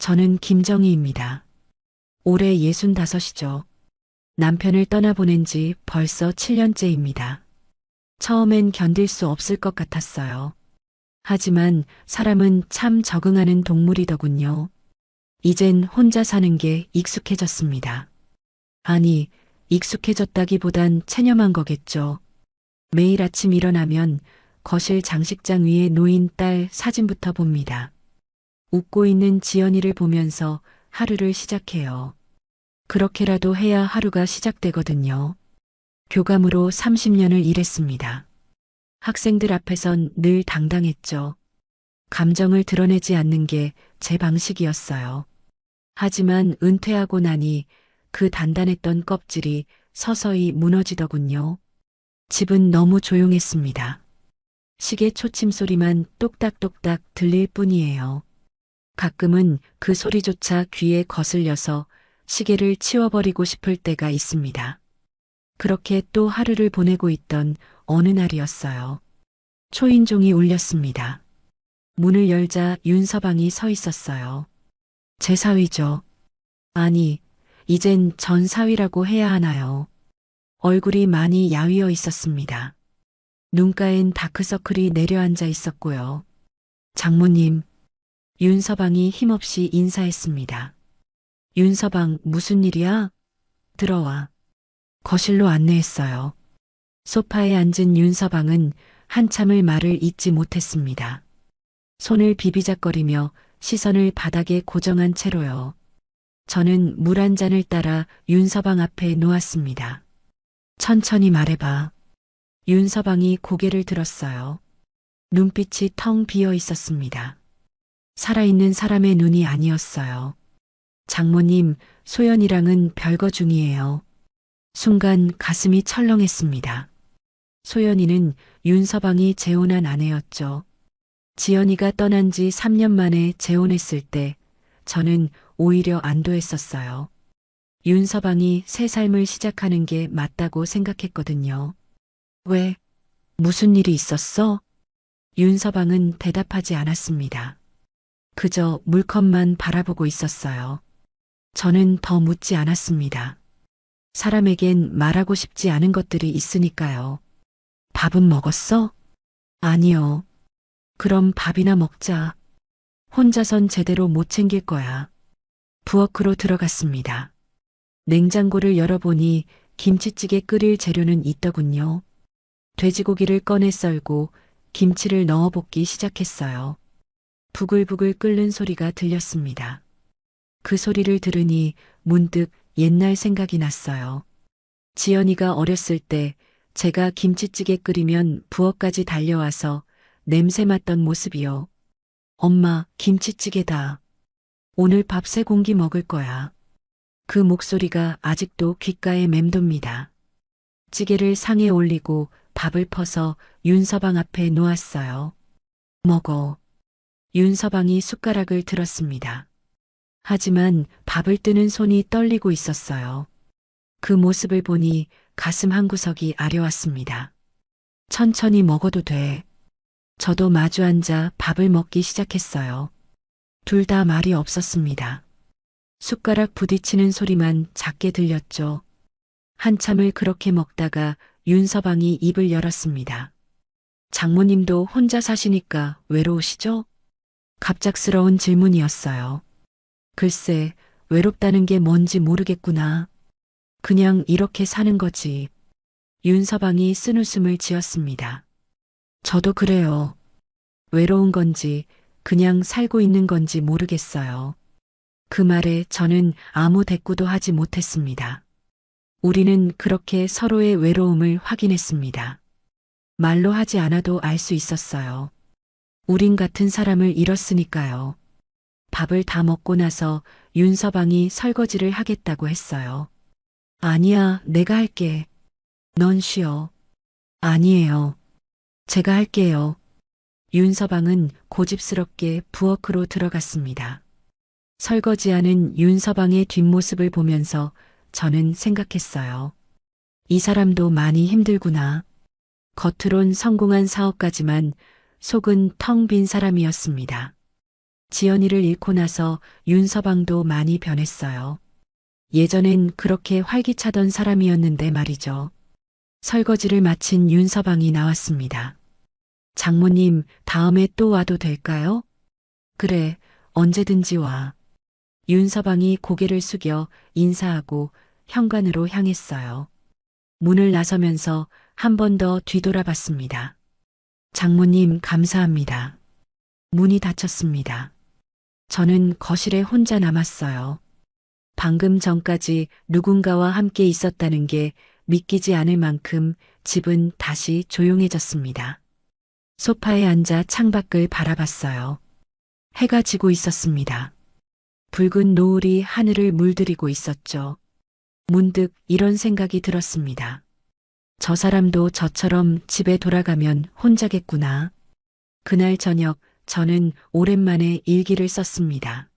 저는 김정희입니다. 올해 65이죠. 남편을 떠나보낸 지 벌써 7년째입니다. 처음엔 견딜 수 없을 것 같았어요. 하지만 사람은 참 적응하는 동물이더군요. 이젠 혼자 사는 게 익숙해졌습니다. 아니, 익숙해졌다기보단 체념한 거겠죠. 매일 아침 일어나면 거실 장식장 위에 놓인 딸 사진부터 봅니다. 웃고 있는 지연이를 보면서 하루를 시작해요. 그렇게라도 해야 하루가 시작되거든요. 교감으로 30년을 일했습니다. 학생들 앞에선 늘 당당했죠. 감정을 드러내지 않는 게 제 방식이었어요. 하지만 은퇴하고 나니 그 단단했던 껍질이 서서히 무너지더군요. 집은 너무 조용했습니다. 시계 초침 소리만 똑딱똑딱 들릴 뿐이에요. 가끔은 그 소리조차 귀에 거슬려서 시계를 치워버리고 싶을 때가 있습니다. 그렇게 또 하루를 보내고 있던 어느 날이었어요. 초인종이 울렸습니다. 문을 열자 윤서방이 서 있었어요. 제 사위죠. 아니, 이젠 전 사위라고 해야 하나요? 얼굴이 많이 야위어 있었습니다. 눈가엔 다크서클이 내려앉아 있었고요. 장모님, 윤서방이 힘없이 인사했습니다. 윤서방, 무슨 일이야? 들어와. 거실로 안내했어요. 소파에 앉은 윤서방은 한참을 말을 잇지 못했습니다. 손을 비비작거리며 시선을 바닥에 고정한 채로요. 저는 물 한 잔을 따라 윤서방 앞에 놓았습니다. 천천히 말해봐. 윤서방이 고개를 들었어요. 눈빛이 텅 비어 있었습니다. 살아있는 사람의 눈이 아니었어요. 장모님, 소연이랑은 별거 중이에요. 순간 가슴이 철렁했습니다. 소연이는 윤서방이 재혼한 아내였죠. 지연이가 떠난 지 3년 만에 재혼했을 때 저는 오히려 안도했었어요. 윤서방이 새 삶을 시작하는 게 맞다고 생각했거든요. 왜? 무슨 일이 있었어? 윤서방은 대답하지 않았습니다. 그저 물컵만 바라보고 있었어요. 저는 더 묻지 않았습니다. 사람에겐 말하고 싶지 않은 것들이 있으니까요. 밥은 먹었어? 아니요. 그럼 밥이나 먹자. 혼자선 제대로 못 챙길 거야. 부엌으로 들어갔습니다. 냉장고를 열어보니 김치찌개 끓일 재료는 있더군요. 돼지고기를 꺼내 썰고 김치를 넣어 볶기 시작했어요. 부글부글 끓는 소리가 들렸습니다. 그 소리를 들으니 문득 옛날 생각이 났어요. 지연이가 어렸을 때 제가 김치찌개 끓이면 부엌까지 달려와서 냄새 맡던 모습이요. 엄마, 김치찌개다. 오늘 밥 3공기 먹을 거야. 그 목소리가 아직도 귓가에 맴돕니다. 찌개를 상에 올리고 밥을 퍼서 윤서방 앞에 놓았어요. 먹어. 윤서방이 숟가락을 들었습니다. 하지만 밥을 뜨는 손이 떨리고 있었어요. 그 모습을 보니 가슴 한구석이 아려왔습니다. 천천히 먹어도 돼. 저도 마주 앉아 밥을 먹기 시작했어요. 둘 다 말이 없었습니다. 숟가락 부딪히는 소리만 작게 들렸죠. 한참을 그렇게 먹다가 윤서방이 입을 열었습니다. 장모님도 혼자 사시니까 외로우시죠? 갑작스러운 질문이었어요. 글쎄, 외롭다는 게 뭔지 모르겠구나. 그냥 이렇게 사는 거지. 윤서방이 쓴웃음을 지었습니다. 저도 그래요. 외로운 건지 그냥 살고 있는 건지 모르겠어요. 그 말에 저는 아무 대꾸도 하지 못했습니다. 우리는 그렇게 서로의 외로움을 확인했습니다. 말로 하지 않아도 알 수 있었어요. 우린 같은 사람을 잃었으니까요. 밥을 다 먹고 나서 윤서방이 설거지를 하겠다고 했어요. 아니야, 내가 할게. 넌 쉬어. 아니에요. 제가 할게요. 윤서방은 고집스럽게 부엌으로 들어갔습니다. 설거지하는 윤서방의 뒷모습을 보면서 저는 생각했어요. 이 사람도 많이 힘들구나. 겉으론 성공한 사업가지만 속은 텅 빈 사람이었습니다. 지연이를 잃고 나서 윤서방도 많이 변했어요. 예전엔 그렇게 활기차던 사람이었는데 말이죠. 설거지를 마친 윤서방이 나왔습니다. 장모님, 다음에 또 와도 될까요? 그래, 언제든지 와. 윤서방이 고개를 숙여 인사하고 현관으로 향했어요. 문을 나서면서 한 번 더 뒤돌아봤습니다. 장모님, 감사합니다. 문이 닫혔습니다. 저는 거실에 혼자 남았어요. 방금 전까지 누군가와 함께 있었다는 게 믿기지 않을 만큼 집은 다시 조용해졌습니다. 소파에 앉아 창밖을 바라봤어요. 해가 지고 있었습니다. 붉은 노을이 하늘을 물들이고 있었죠. 문득 이런 생각이 들었습니다. 저 사람도 저처럼 집에 돌아가면 혼자겠구나. 그날 저녁 저는 오랜만에 일기를 썼습니다.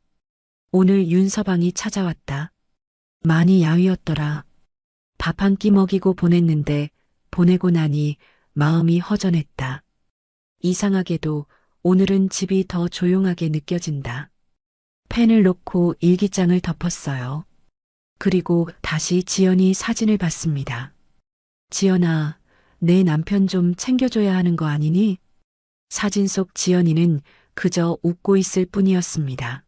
오늘 윤서방이 찾아왔다. 많이 야위었더라. 밥 한 끼 먹이고 보냈는데 보내고 나니 마음이 허전했다. 이상하게도 오늘은 집이 더 조용하게 느껴진다. 펜을 놓고 일기장을 덮었어요. 그리고 다시 지연이 사진을 봤습니다. 지연아, 내 남편 좀 챙겨줘야 하는 거 아니니? 사진 속 지연이는 그저 웃고 있을 뿐이었습니다.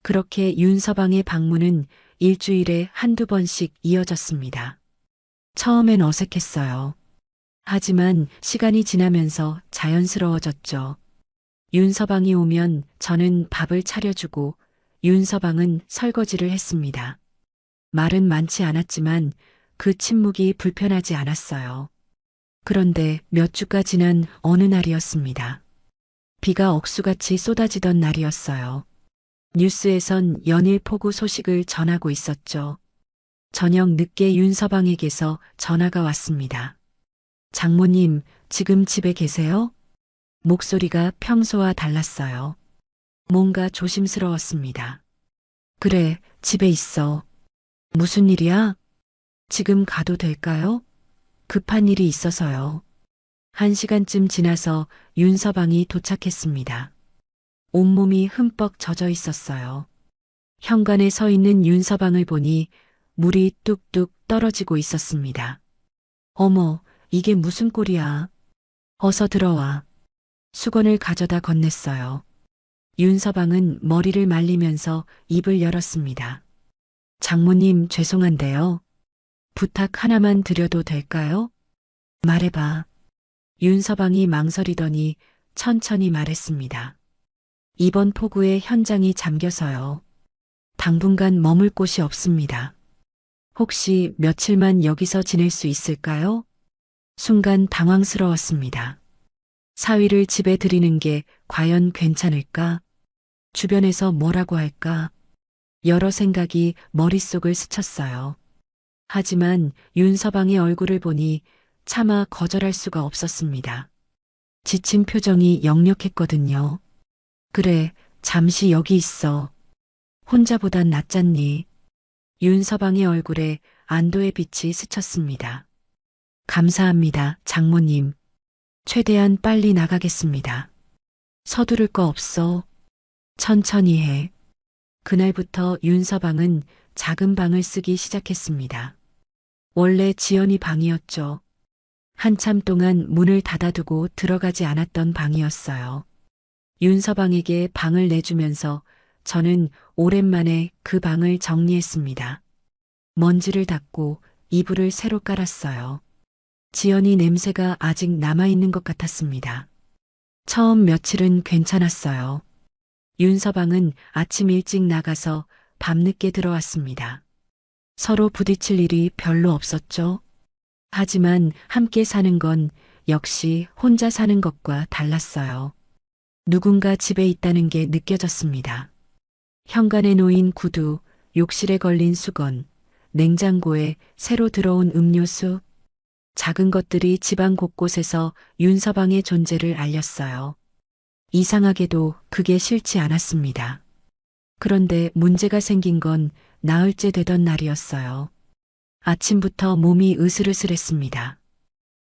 그렇게 윤서방의 방문은 일주일에 한두 번씩 이어졌습니다. 처음엔 어색했어요. 하지만 시간이 지나면서 자연스러워졌죠. 윤서방이 오면 저는 밥을 차려주고 윤서방은 설거지를 했습니다. 말은 많지 않았지만 그 침묵이 불편하지 않았어요. 그런데 몇 주가 지난 어느 날이었습니다. 비가 억수같이 쏟아지던 날이었어요. 뉴스에선 연일 폭우 소식을 전하고 있었죠. 저녁 늦게 윤서방에게서 전화가 왔습니다. 장모님, 지금 집에 계세요? 목소리가 평소와 달랐어요. 뭔가 조심스러웠습니다. 그래, 집에 있어. 무슨 일이야? 지금 가도 될까요? 급한 일이 있어서요. 1시간쯤 지나서 윤서방이 도착했습니다. 온몸이 흠뻑 젖어 있었어요. 현관에 서 있는 윤서방을 보니 물이 뚝뚝 떨어지고 있었습니다. 어머, 이게 무슨 꼴이야. 어서 들어와. 수건을 가져다 건넸어요. 윤서방은 머리를 말리면서 입을 열었습니다. 장모님, 죄송한데요. 부탁 하나만 드려도 될까요? 말해봐. 윤서방이 망설이더니 천천히 말했습니다. 이번 폭우에 현장이 잠겨서요. 당분간 머물 곳이 없습니다. 혹시 며칠만 여기서 지낼 수 있을까요? 순간 당황스러웠습니다. 사위를 집에 들이는 게 과연 괜찮을까? 주변에서 뭐라고 할까? 여러 생각이 머릿속을 스쳤어요. 하지만 윤서방의 얼굴을 보니 차마 거절할 수가 없었습니다. 지친 표정이 역력했거든요. 그래, 잠시 여기 있어. 혼자보단 낫잖니. 윤서방의 얼굴에 안도의 빛이 스쳤습니다. 감사합니다, 장모님. 최대한 빨리 나가겠습니다. 서두를 거 없어. 천천히 해. 그날부터 윤서방은 작은 방을 쓰기 시작했습니다. 원래 지연이 방이었죠. 한참 동안 문을 닫아두고 들어가지 않았던 방이었어요. 윤서방에게 방을 내주면서 저는 오랜만에 그 방을 정리했습니다. 먼지를 닦고 이불을 새로 깔았어요. 지연이 냄새가 아직 남아있는 것 같았습니다. 처음 며칠은 괜찮았어요. 윤서방은 아침 일찍 나가서 밤늦게 들어왔습니다. 서로 부딪힐 일이 별로 없었죠. 하지만 함께 사는 건 역시 혼자 사는 것과 달랐어요. 누군가 집에 있다는 게 느껴졌습니다. 현관에 놓인 구두, 욕실에 걸린 수건, 냉장고에 새로 들어온 음료수, 작은 것들이 집안 곳곳에서 윤서방의 존재를 알렸어요. 이상하게도 그게 싫지 않았습니다. 그런데 문제가 생긴 건 나흘째 되던 날이었어요. 아침부터 몸이 으슬으슬했습니다.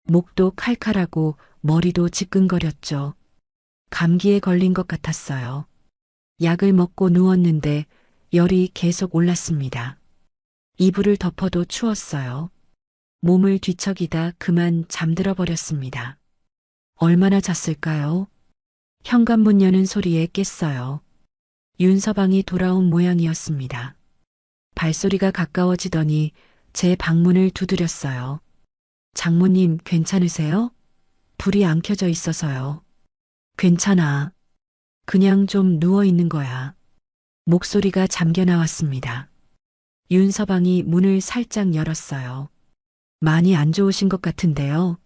목도 칼칼하고 머리도 지끈거렸죠. 감기에 걸린 것 같았어요. 약을 먹고 누웠는데 열이 계속 올랐습니다. 이불을 덮어도 추웠어요. 몸을 뒤척이다 그만 잠들어 버렸습니다. 얼마나 잤을까요? 현관문 여는 소리에 깼어요. 윤서방이 돌아온 모양이었습니다. 발소리가 가까워지더니 제 방문을 두드렸어요. 장모님 괜찮으세요? 불이 안 켜져 있어서요. 괜찮아. 그냥 좀 누워 있는 거야. 목소리가 잠겨 나왔습니다. 윤서방이 문을 살짝 열었어요. 많이 안 좋으신 것 같은데요.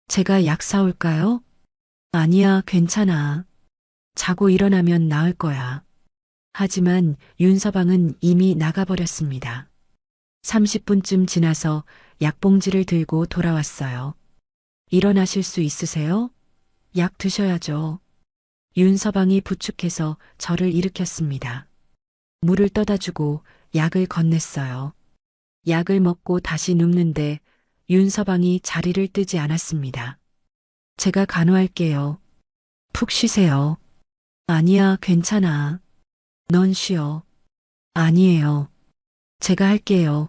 제가 약 사올까요? 아니야, 괜찮아. 자고 일어나면 나을 거야. 하지만 윤서방은 이미 나가버렸습니다. 30분쯤 지나서 약봉지를 들고 돌아왔어요. 일어나실 수 있으세요? 약 드셔야죠. 윤서방이 부축해서 저를 일으켰습니다. 물을 떠다 주고 약을 건넸어요. 약을 먹고 다시 눕는데 윤서방이 자리를 뜨지 않았습니다. 제가 간호할게요. 푹 쉬세요. 아니야, 괜찮아. 넌 쉬어. 아니에요. 제가 할게요.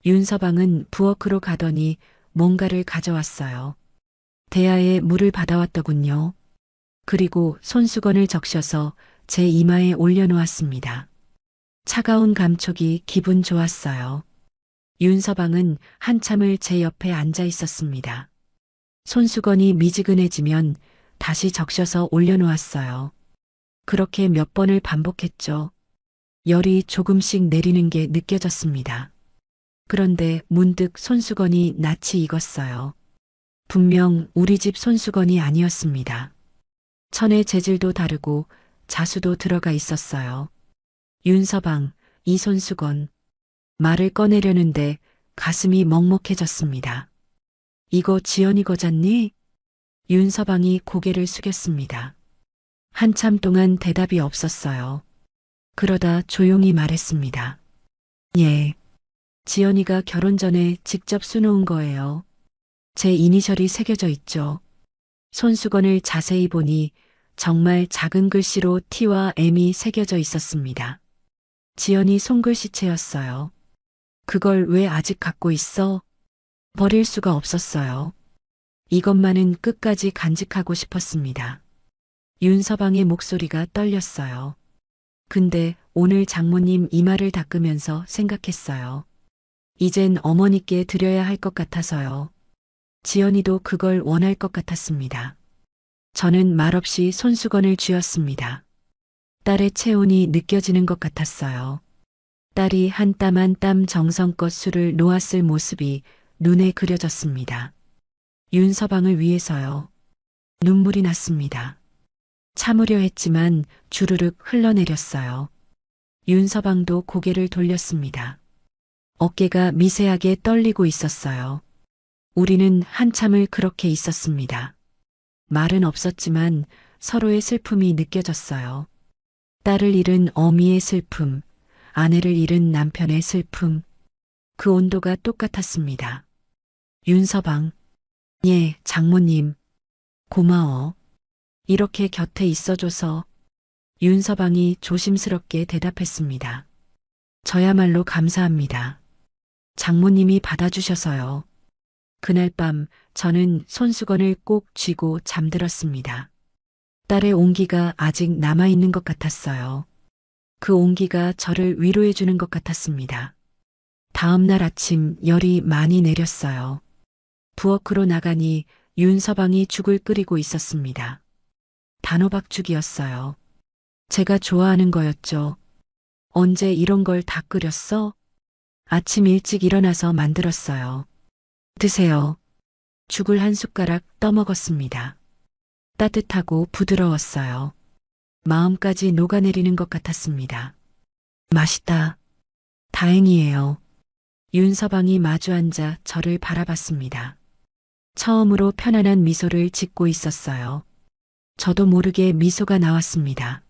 윤서방은 부엌으로 가더니 뭔가를 가져왔어요. 대야에 물을 받아왔더군요. 그리고 손수건을 적셔서 제 이마에 올려놓았습니다. 차가운 감촉이 기분 좋았어요. 윤서방은 한참을 제 옆에 앉아 있었습니다. 손수건이 미지근해지면 다시 적셔서 올려놓았어요. 그렇게 몇 번을 반복했죠. 열이 조금씩 내리는 게 느껴졌습니다. 그런데 문득 손수건이 낯이 익었어요. 분명 우리 집 손수건이 아니었습니다. 천의 재질도 다르고 자수도 들어가 있었어요. 윤서방, 이 손수건. 말을 꺼내려는데 가슴이 먹먹해졌습니다. 이거 지연이 거잖니? 윤서방이 고개를 숙였습니다. 한참 동안 대답이 없었어요. 그러다 조용히 말했습니다. 예. 지연이가 결혼 전에 직접 수놓은 거예요. 제 이니셜이 새겨져 있죠. 손수건을 자세히 보니 정말 작은 글씨로 T와 M이 새겨져 있었습니다. 지연이 손글씨체였어요. 그걸 왜 아직 갖고 있어? 버릴 수가 없었어요. 이것만은 끝까지 간직하고 싶었습니다. 윤서방의 목소리가 떨렸어요. 근데 오늘 장모님 이마를 닦으면서 생각했어요. 이젠 어머니께 드려야 할 것 같아서요. 지연이도 그걸 원할 것 같았습니다. 저는 말없이 손수건을 쥐었습니다. 딸의 체온이 느껴지는 것 같았어요. 딸이 한 땀 한 땀 정성껏 술을 놓았을 모습이 눈에 그려졌습니다. 윤서방을 위해서요. 눈물이 났습니다. 참으려 했지만 주르륵 흘러내렸어요. 윤서방도 고개를 돌렸습니다. 어깨가 미세하게 떨리고 있었어요. 우리는 한참을 그렇게 있었습니다. 말은 없었지만 서로의 슬픔이 느껴졌어요. 딸을 잃은 어미의 슬픔, 아내를 잃은 남편의 슬픔, 그 온도가 똑같았습니다. 윤서방, 예, 장모님, 고마워. 이렇게 곁에 있어줘서. 윤서방이 조심스럽게 대답했습니다. 저야말로 감사합니다. 장모님이 받아주셔서요. 그날 밤 저는 손수건을 꼭 쥐고 잠들었습니다. 딸의 온기가 아직 남아있는 것 같았어요. 그 온기가 저를 위로해주는 것 같았습니다. 다음 날 아침 열이 많이 내렸어요. 부엌으로 나가니 윤서방이 죽을 끓이고 있었습니다. 단호박죽이었어요. 제가 좋아하는 거였죠. 언제 이런 걸 다 끓였어? 아침 일찍 일어나서 만들었어요. 드세요. 죽을 한 숟가락 떠먹었습니다. 따뜻하고 부드러웠어요. 마음까지 녹아내리는 것 같았습니다. 맛있다. 다행이에요. 윤서방이 마주 앉아 저를 바라봤습니다. 처음으로 편안한 미소를 짓고 있었어요. 저도 모르게 미소가 나왔습니다.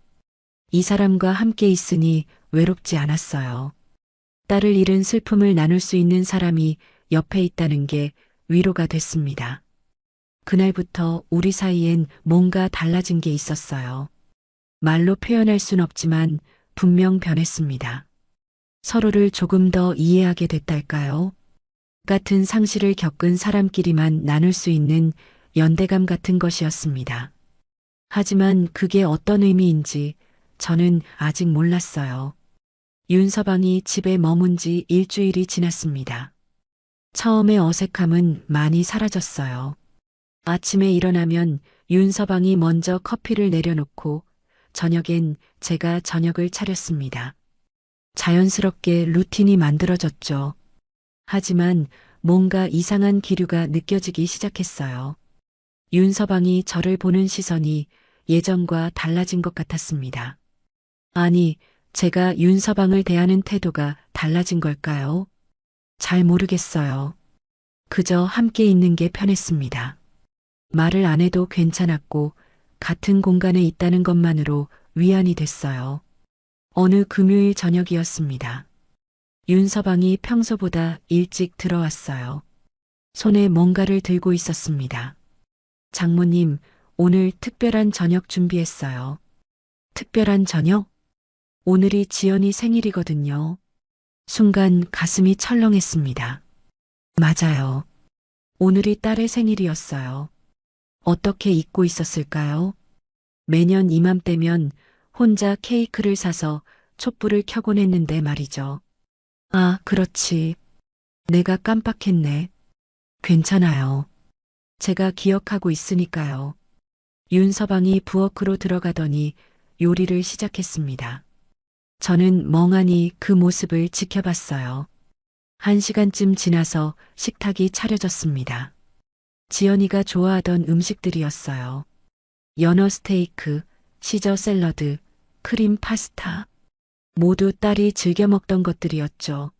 이 사람과 함께 있으니 외롭지 않았어요. 딸을 잃은 슬픔을 나눌 수 있는 사람이 옆에 있다는 게 위로가 됐습니다. 그날부터 우리 사이엔 뭔가 달라진 게 있었어요. 말로 표현할 순 없지만 분명 변했습니다. 서로를 조금 더 이해하게 됐달까요? 같은 상실을 겪은 사람끼리만 나눌 수 있는 연대감 같은 것이었습니다. 하지만 그게 어떤 의미인지 저는 아직 몰랐어요. 윤서방이 집에 머문 지 일주일이 지났습니다. 처음의 어색함은 많이 사라졌어요. 아침에 일어나면 윤서방이 먼저 커피를 내려놓고 저녁엔 제가 저녁을 차렸습니다. 자연스럽게 루틴이 만들어졌죠. 하지만 뭔가 이상한 기류가 느껴지기 시작했어요. 윤서방이 저를 보는 시선이 예전과 달라진 것 같았습니다. 아니, 제가 윤서방을 대하는 태도가 달라진 걸까요? 잘 모르겠어요. 그저 함께 있는 게 편했습니다. 말을 안 해도 괜찮았고 같은 공간에 있다는 것만으로 위안이 됐어요. 어느 금요일 저녁이었습니다. 윤서방이 평소보다 일찍 들어왔어요. 손에 뭔가를 들고 있었습니다. 장모님, 오늘 특별한 저녁 준비했어요. 특별한 저녁? 오늘이 지연이 생일이거든요. 순간 가슴이 철렁했습니다. 맞아요. 오늘이 딸의 생일이었어요. 어떻게 잊고 있었을까요? 매년 이맘때면 혼자 케이크를 사서 촛불을 켜곤 했는데 말이죠. 아, 그렇지. 내가 깜빡했네. 괜찮아요. 제가 기억하고 있으니까요. 윤서방이 부엌으로 들어가더니 요리를 시작했습니다. 저는 멍하니 그 모습을 지켜봤어요. 1시간쯤 지나서 식탁이 차려졌습니다. 지연이가 좋아하던 음식들이었어요. 연어 스테이크, 시저 샐러드, 크림 파스타. 모두 딸이 즐겨 먹던 것들이었죠.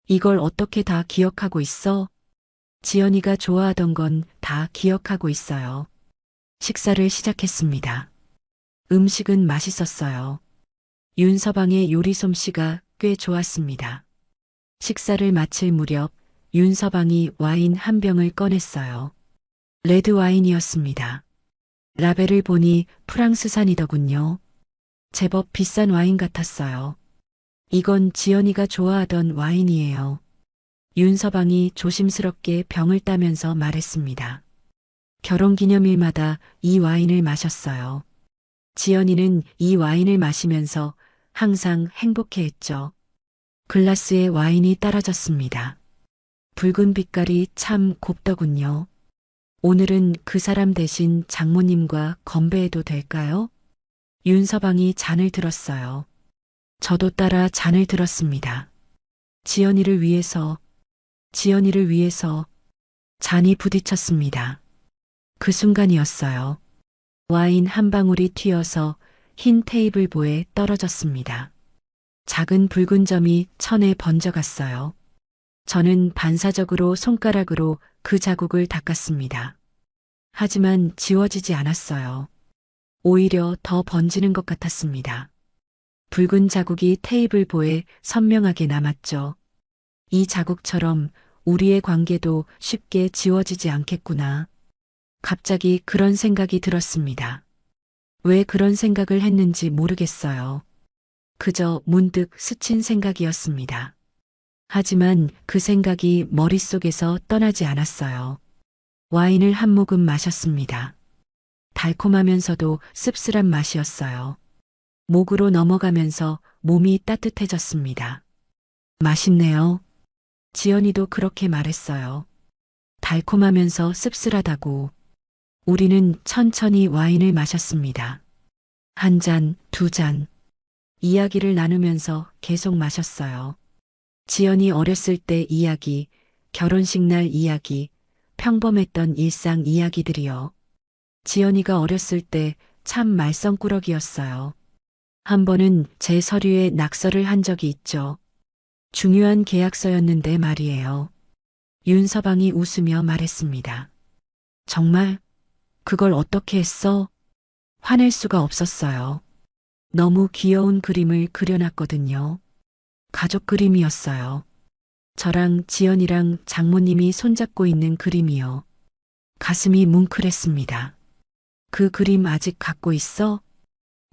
이걸 어떻게 다 기억하고 있어? 지연이가 좋아하던 건 다 기억하고 있어요. 식사를 시작했습니다. 음식은 맛있었어요. 윤서방의 요리 솜씨가 꽤 좋았습니다. 식사를 마칠 무렵 윤서방이 와인 한 병을 꺼냈어요. 레드 와인이었습니다. 라벨을 보니 프랑스산이더군요. 제법 비싼 와인 같았어요. 이건 지연이가 좋아하던 와인이에요. 윤서방이 조심스럽게 병을 따면서 말했습니다. 결혼기념일마다 이 와인을 마셨어요. 지연이는 이 와인을 마시면서 항상 행복해했죠. 글라스에 와인이 따라졌습니다. 붉은 빛깔이 참 곱더군요. 오늘은 그 사람 대신 장모님과 건배해도 될까요? 윤서방이 잔을 들었어요. 저도 따라 잔을 들었습니다. 지연이를 위해서, 지연이를 위해서 잔이 부딪혔습니다. 그 순간이었어요. 와인 한 방울이 튀어서 흰 테이블보에 떨어졌습니다. 작은 붉은 점이 천에 번져갔어요. 저는 반사적으로 손가락으로 그 자국을 닦았습니다. 하지만 지워지지 않았어요. 오히려 더 번지는 것 같았습니다. 붉은 자국이 테이블보에 선명하게 남았죠. 이 자국처럼 우리의 관계도 쉽게 지워지지 않겠구나. 갑자기 그런 생각이 들었습니다. 왜 그런 생각을 했는지 모르겠어요. 그저 문득 스친 생각이었습니다. 하지만 그 생각이 머릿속에서 떠나지 않았어요. 와인을 한 모금 마셨습니다. 달콤하면서도 씁쓸한 맛이었어요. 목으로 넘어가면서 몸이 따뜻해졌습니다. 맛있네요. 지연이도 그렇게 말했어요. 달콤하면서 씁쓸하다고. 우리는 천천히 와인을 마셨습니다. 한 잔, 두 잔. 이야기를 나누면서 계속 마셨어요. 지연이 어렸을 때 이야기, 결혼식 날 이야기, 평범했던 일상 이야기들이요. 지연이가 어렸을 때 참 말썽꾸러기였어요. 한 번은 제 서류에 낙서를 한 적이 있죠. 중요한 계약서였는데 말이에요. 윤서방이 웃으며 말했습니다. 정말? 그걸 어떻게 했어? 화낼 수가 없었어요. 너무 귀여운 그림을 그려놨거든요. 가족 그림이었어요. 저랑 지연이랑 장모님이 손잡고 있는 그림이요. 가슴이 뭉클했습니다. 그 그림 아직 갖고 있어?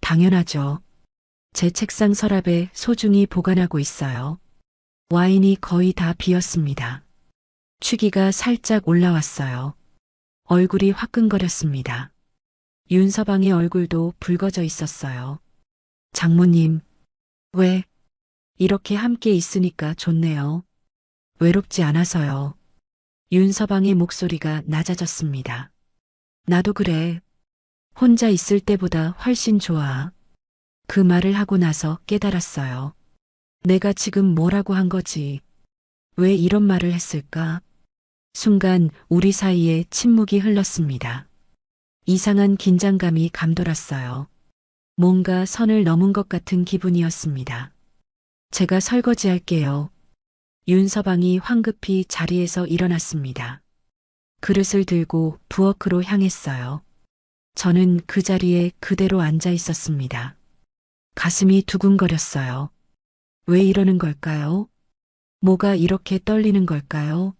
당연하죠. 제 책상 서랍에 소중히 보관하고 있어요. 와인이 거의 다 비었습니다. 취기가 살짝 올라왔어요. 얼굴이 화끈거렸습니다. 윤서방의 얼굴도 붉어져 있었어요. 장모님, 왜? 이렇게 함께 있으니까 좋네요. 외롭지 않아서요. 윤서방의 목소리가 낮아졌습니다. 나도 그래. 혼자 있을 때보다 훨씬 좋아. 그 말을 하고 나서 깨달았어요. 내가 지금 뭐라고 한 거지? 왜 이런 말을 했을까? 순간 우리 사이에 침묵이 흘렀습니다. 이상한 긴장감이 감돌았어요. 뭔가 선을 넘은 것 같은 기분이었습니다. 제가 설거지할게요. 윤서방이 황급히 자리에서 일어났습니다. 그릇을 들고 부엌으로 향했어요. 저는 그 자리에 그대로 앉아 있었습니다. 가슴이 두근거렸어요. 왜 이러는 걸까요? 뭐가 이렇게 떨리는 걸까요?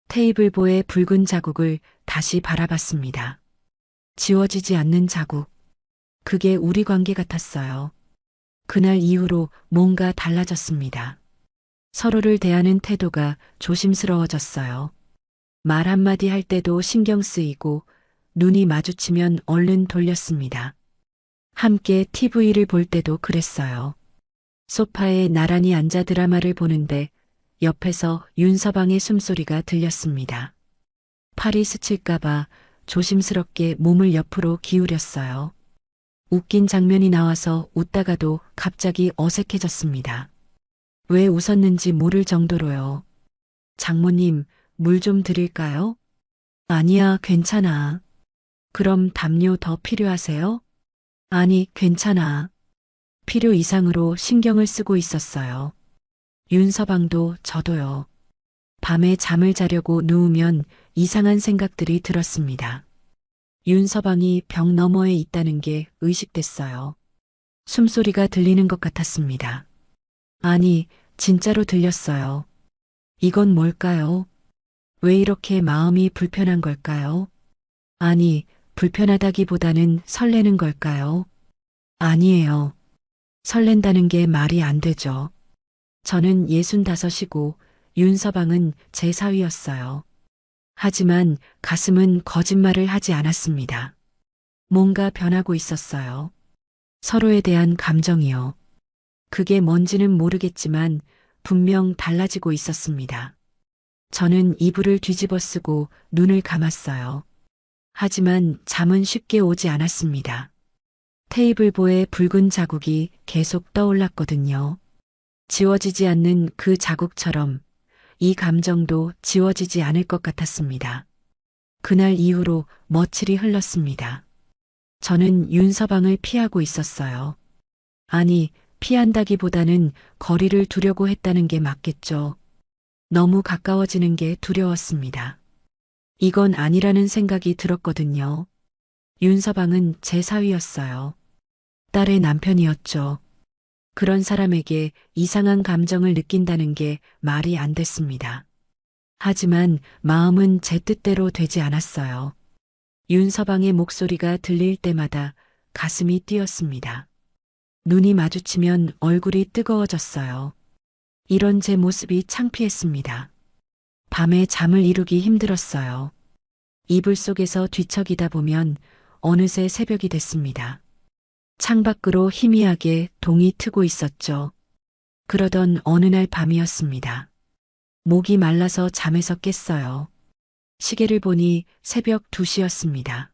테이블보의 붉은 자국을 다시 바라봤습니다. 지워지지 않는 자국. 그게 우리 관계 같았어요. 그날 이후로 뭔가 달라졌습니다. 서로를 대하는 태도가 조심스러워졌어요. 말 한마디 할 때도 신경 쓰이고 눈이 마주치면 얼른 돌렸습니다. 함께 TV를 볼 때도 그랬어요. 소파에 나란히 앉아 드라마를 보는데 옆에서 윤서방의 숨소리가 들렸습니다. 팔이 스칠까봐 조심스럽게 몸을 옆으로 기울였어요. 웃긴 장면이 나와서 웃다가도 갑자기 어색해졌습니다. 왜 웃었는지 모를 정도로요. 장모님, 물 좀 드릴까요? 아니야, 괜찮아. 그럼 담요 더 필요하세요? 아니, 괜찮아. 필요 이상으로 신경을 쓰고 있었어요. 윤서방도 저도요. 밤에 잠을 자려고 누우면 이상한 생각들이 들었습니다. 윤서방이 벽 너머에 있다는 게 의식됐어요. 숨소리가 들리는 것 같았습니다. 아니, 진짜로 들렸어요. 이건 뭘까요? 왜 이렇게 마음이 불편한 걸까요? 아니, 불편하다기보다는 설레는 걸까요? 아니에요. 설렌다는 게 말이 안 되죠. 저는 65이고 윤서방은 제 사위였어요. 하지만 가슴은 거짓말을 하지 않았습니다. 뭔가 변하고 있었어요. 서로에 대한 감정이요. 그게 뭔지는 모르겠지만 분명 달라지고 있었습니다. 저는 이불을 뒤집어 쓰고 눈을 감았어요. 하지만 잠은 쉽게 오지 않았습니다. 테이블보의 붉은 자국이 계속 떠올랐거든요. 지워지지 않는 그 자국처럼 이 감정도 지워지지 않을 것 같았습니다. 그날 이후로 며칠이 흘렀습니다. 저는 윤서방을 피하고 있었어요. 아니, 피한다기보다는 거리를 두려고 했다는 게 맞겠죠. 너무 가까워지는 게 두려웠습니다. 이건 아니라는 생각이 들었거든요. 윤서방은 제 사위였어요. 딸의 남편이었죠. 그런 사람에게 이상한 감정을 느낀다는 게 말이 안 됐습니다. 하지만 마음은 제 뜻대로 되지 않았어요. 윤서방의 목소리가 들릴 때마다 가슴이 뛰었습니다. 눈이 마주치면 얼굴이 뜨거워졌어요. 이런 제 모습이 창피했습니다. 밤에 잠을 이루기 힘들었어요. 이불 속에서 뒤척이다 보면 어느새 새벽이 됐습니다. 창밖으로 희미하게 동이 트고 있었죠. 그러던 어느 날 밤이었습니다. 목이 말라서 잠에서 깼어요. 시계를 보니 새벽 2시였습니다.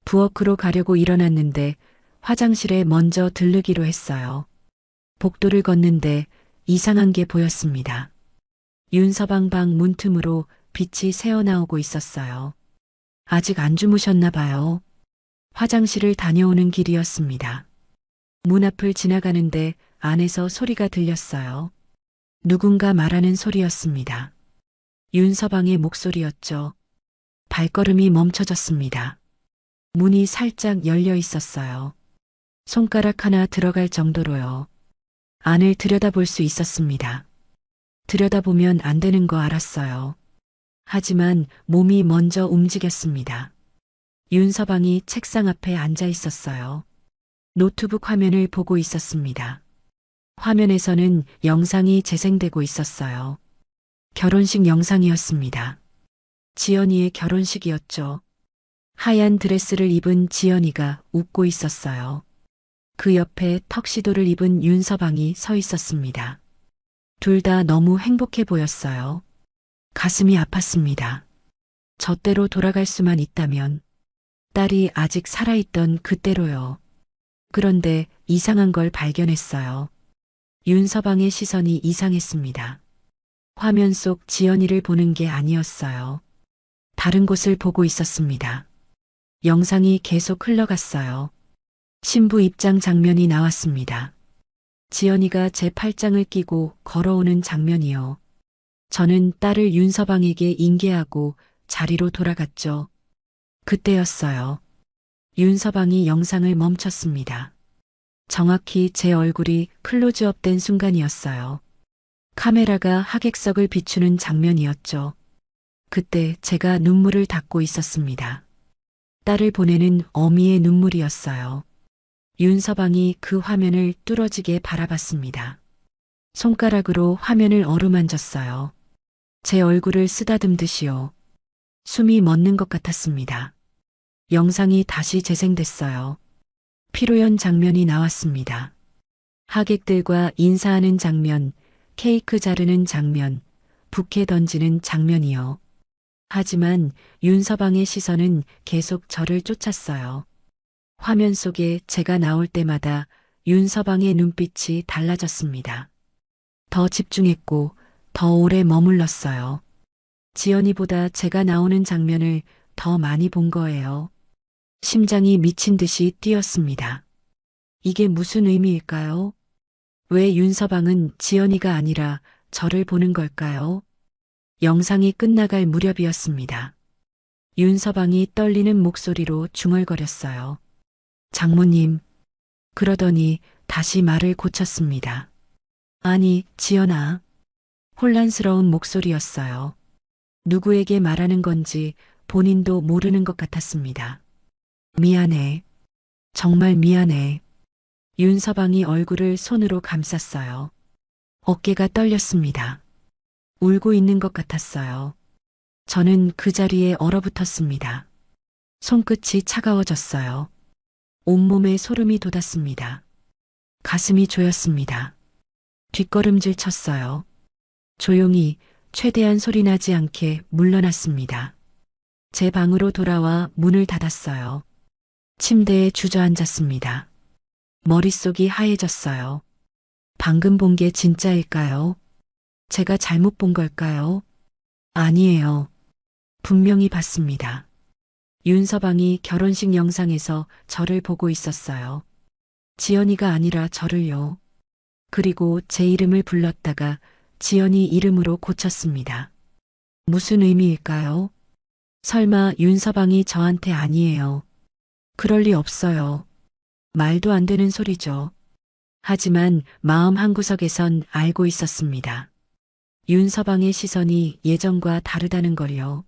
부엌으로 가려고 일어났는데 화장실에 먼저 들르기로 했어요. 복도를 걷는데 이상한 게 보였습니다. 윤서방 방 문틈으로 빛이 새어나오고 있었어요. 아직 안 주무셨나 봐요. 화장실을 다녀오는 길이었습니다. 문 앞을 지나가는데 안에서 소리가 들렸어요. 누군가 말하는 소리였습니다. 윤서방의 목소리였죠. 발걸음이 멈춰졌습니다. 문이 살짝 열려 있었어요. 손가락 하나 들어갈 정도로요. 안을 들여다볼 수 있었습니다. 들여다보면 안 되는 거 알았어요. 하지만 몸이 먼저 움직였습니다. 윤서방이 책상 앞에 앉아 있었어요. 노트북 화면을 보고 있었습니다. 화면에서는 영상이 재생되고 있었어요. 결혼식 영상이었습니다. 지연이의 결혼식이었죠. 하얀 드레스를 입은 지연이가 웃고 있었어요. 그 옆에 턱시도를 입은 윤서방이 서 있었습니다. 둘 다 너무 행복해 보였어요. 가슴이 아팠습니다. 저 때로 돌아갈 수만 있다면 딸이 아직 살아있던 그때로요. 그런데 이상한 걸 발견했어요. 윤서방의 시선이 이상했습니다. 화면 속 지연이를 보는 게 아니었어요. 다른 곳을 보고 있었습니다. 영상이 계속 흘러갔어요. 신부 입장 장면이 나왔습니다. 지연이가 제 팔짱을 끼고 걸어오는 장면이요. 저는 딸을 윤서방에게 인계하고 자리로 돌아갔죠. 그때였어요. 윤서방이 영상을 멈췄습니다. 정확히 제 얼굴이 클로즈업된 순간이었어요. 카메라가 하객석을 비추는 장면이었죠. 그때 제가 눈물을 닦고 있었습니다. 딸을 보내는 어미의 눈물이었어요. 윤서방이 그 화면을 뚫어지게 바라봤습니다. 손가락으로 화면을 어루만졌어요. 제 얼굴을 쓰다듬듯이요. 숨이 멎는 것 같았습니다. 영상이 다시 재생됐어요. 피로연 장면이 나왔습니다. 하객들과 인사하는 장면, 케이크 자르는 장면, 부케 던지는 장면이요. 하지만 윤서방의 시선은 계속 저를 쫓았어요. 화면 속에 제가 나올 때마다 윤서방의 눈빛이 달라졌습니다. 더 집중했고 더 오래 머물렀어요. 지연이보다 제가 나오는 장면을 더 많이 본 거예요. 심장이 미친 듯이 뛰었습니다. 이게 무슨 의미일까요? 왜 윤서방은 지연이가 아니라 저를 보는 걸까요? 영상이 끝나갈 무렵이었습니다. 윤서방이 떨리는 목소리로 중얼거렸어요. 장모님. 그러더니 다시 말을 고쳤습니다. 아니, 지연아. 혼란스러운 목소리였어요. 누구에게 말하는 건지 본인도 모르는 것 같았습니다. 미안해. 정말 미안해. 윤서방이 얼굴을 손으로 감쌌어요. 어깨가 떨렸습니다. 울고 있는 것 같았어요. 저는 그 자리에 얼어붙었습니다. 손끝이 차가워졌어요. 온몸에 소름이 돋았습니다. 가슴이 조였습니다. 뒷걸음질 쳤어요. 조용히 최대한 소리나지 않게 물러났습니다. 제 방으로 돌아와 문을 닫았어요. 침대에 주저앉았습니다. 머릿속이 하얘졌어요. 방금 본 게 진짜일까요? 제가 잘못 본 걸까요? 아니에요. 분명히 봤습니다. 윤서방이 결혼식 영상에서 저를 보고 있었어요. 지연이가 아니라 저를요. 그리고 제 이름을 불렀다가 지연이 이름으로 고쳤습니다. 무슨 의미일까요? 설마 윤서방이 저한테 아니에요. 그럴 리 없어요. 말도 안 되는 소리죠. 하지만 마음 한구석에선 알고 있었습니다. 윤서방의 시선이 예전과 다르다는 걸요.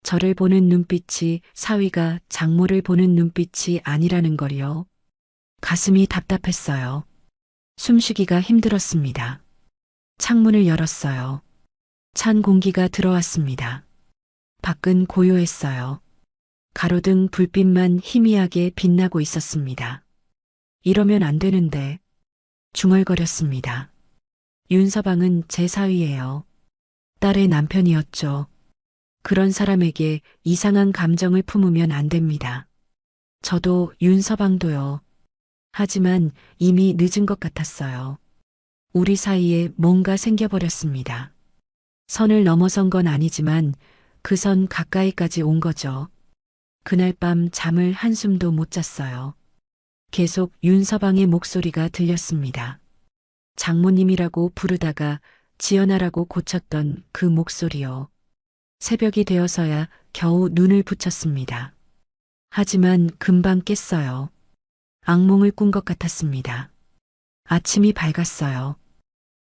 저를 보는 눈빛이 사위가 장모를 보는 눈빛이 아니라는 걸요. 가슴이 답답했어요. 숨쉬기가 힘들었습니다. 창문을 열었어요. 찬 공기가 들어왔습니다. 밖은 고요했어요. 가로등 불빛만 희미하게 빛나고 있었습니다. 이러면 안 되는데 중얼거렸습니다. 윤서방은 제 사위예요. 딸의 남편이었죠. 그런 사람에게 이상한 감정을 품으면 안 됩니다. 저도 윤서방도요. 하지만 이미 늦은 것 같았어요. 우리 사이에 뭔가 생겨버렸습니다. 선을 넘어선 건 아니지만 그 선 가까이까지 온 거죠. 그날 밤 잠을 한숨도 못 잤어요. 계속 윤서방의 목소리가 들렸습니다. 장모님이라고 부르다가 지연아라고 고쳤던 그 목소리요. 새벽이 되어서야 겨우 눈을 붙였습니다. 하지만 금방 깼어요. 악몽을 꾼 것 같았습니다. 아침이 밝았어요.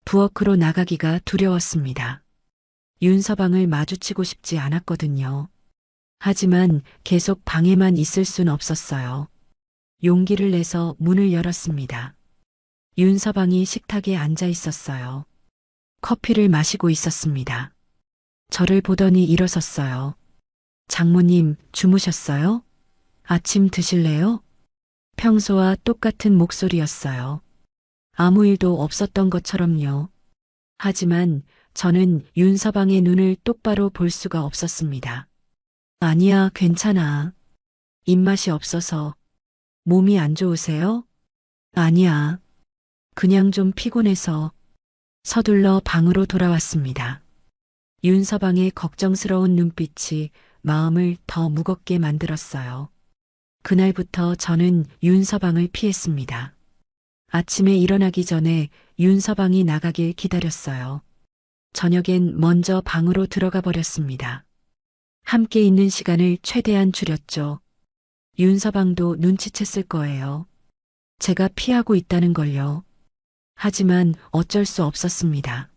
부엌으로 나가기가 두려웠습니다. 윤서방을 마주치고 싶지 않았거든요. 하지만 계속 방에만 있을 순 없었어요. 용기를 내서 문을 열었습니다. 윤서방이 식탁에 앉아 있었어요. 커피를 마시고 있었습니다. 저를 보더니 일어섰어요. 장모님, 주무셨어요? 아침 드실래요? 평소와 똑같은 목소리였어요. 아무 일도 없었던 것처럼요. 하지만 저는 윤서방의 눈을 똑바로 볼 수가 없었습니다. 아니야, 괜찮아. 입맛이 없어서. 몸이 안 좋으세요? 아니야. 그냥 좀 피곤해서. 서둘러 방으로 돌아왔습니다. 윤서방의 걱정스러운 눈빛이 마음을 더 무겁게 만들었어요. 그날부터 저는 윤서방을 피했습니다. 아침에 일어나기 전에 윤서방이 나가길 기다렸어요. 저녁엔 먼저 방으로 들어가 버렸습니다. 함께 있는 시간을 최대한 줄였죠. 윤서방도 눈치챘을 거예요. 제가 피하고 있다는 걸요. 하지만 어쩔 수 없었습니다.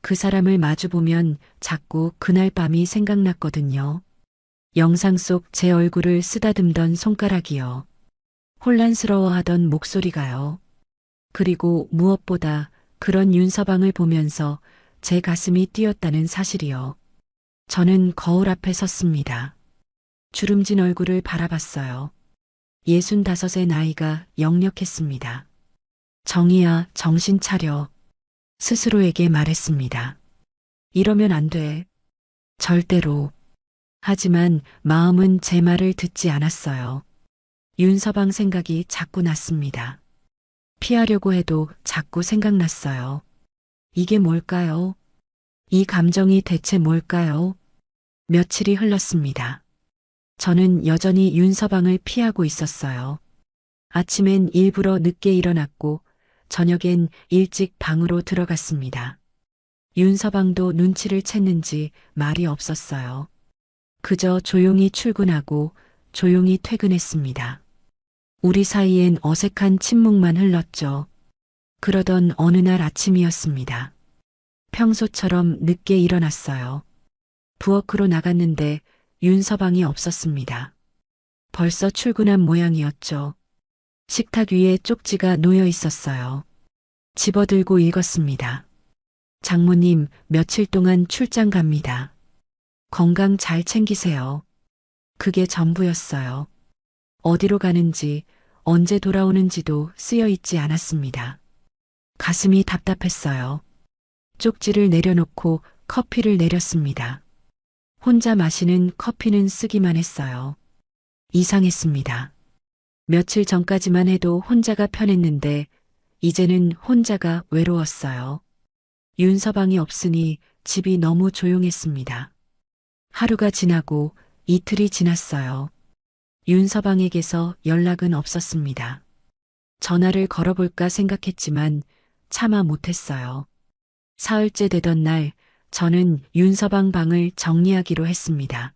그 사람을 마주보면 자꾸 그날 밤이 생각났거든요. 영상 속 제 얼굴을 쓰다듬던 손가락이요. 혼란스러워하던 목소리가요. 그리고 무엇보다 그런 윤서방을 보면서 제 가슴이 뛰었다는 사실이요. 저는 거울 앞에 섰습니다. 주름진 얼굴을 바라봤어요. 65의 나이가 역력했습니다. 정희야, 정신 차려. 스스로에게 말했습니다. 이러면 안 돼. 절대로. 하지만 마음은 제 말을 듣지 않았어요. 윤서방 생각이 자꾸 났습니다. 피하려고 해도 자꾸 생각났어요. 이게 뭘까요? 이 감정이 대체 뭘까요? 며칠이 흘렀습니다. 저는 여전히 윤서방을 피하고 있었어요. 아침엔 일부러 늦게 일어났고 저녁엔 일찍 방으로 들어갔습니다. 윤서방도 눈치를 챘는지 말이 없었어요. 그저 조용히 출근하고 조용히 퇴근했습니다. 우리 사이엔 어색한 침묵만 흘렀죠. 그러던 어느 날 아침이었습니다. 평소처럼 늦게 일어났어요. 부엌으로 나갔는데 윤서방이 없었습니다. 벌써 출근한 모양이었죠. 식탁 위에 쪽지가 놓여 있었어요. 집어들고 읽었습니다. 장모님, 며칠 동안 출장 갑니다. 건강 잘 챙기세요. 그게 전부였어요. 어디로 가는지, 언제 돌아오는지도 쓰여 있지 않았습니다. 가슴이 답답했어요. 쪽지를 내려놓고 커피를 내렸습니다. 혼자 마시는 커피는 쓰기만 했어요. 이상했습니다. 며칠 전까지만 해도 혼자가 편했는데 이제는 혼자가 외로웠어요. 윤서방이 없으니 집이 너무 조용했습니다. 하루가 지나고 이틀이 지났어요. 윤서방에게서 연락은 없었습니다. 전화를 걸어볼까 생각했지만 차마 못했어요. 사흘째 되던 날 저는 윤서방 방을 정리하기로 했습니다.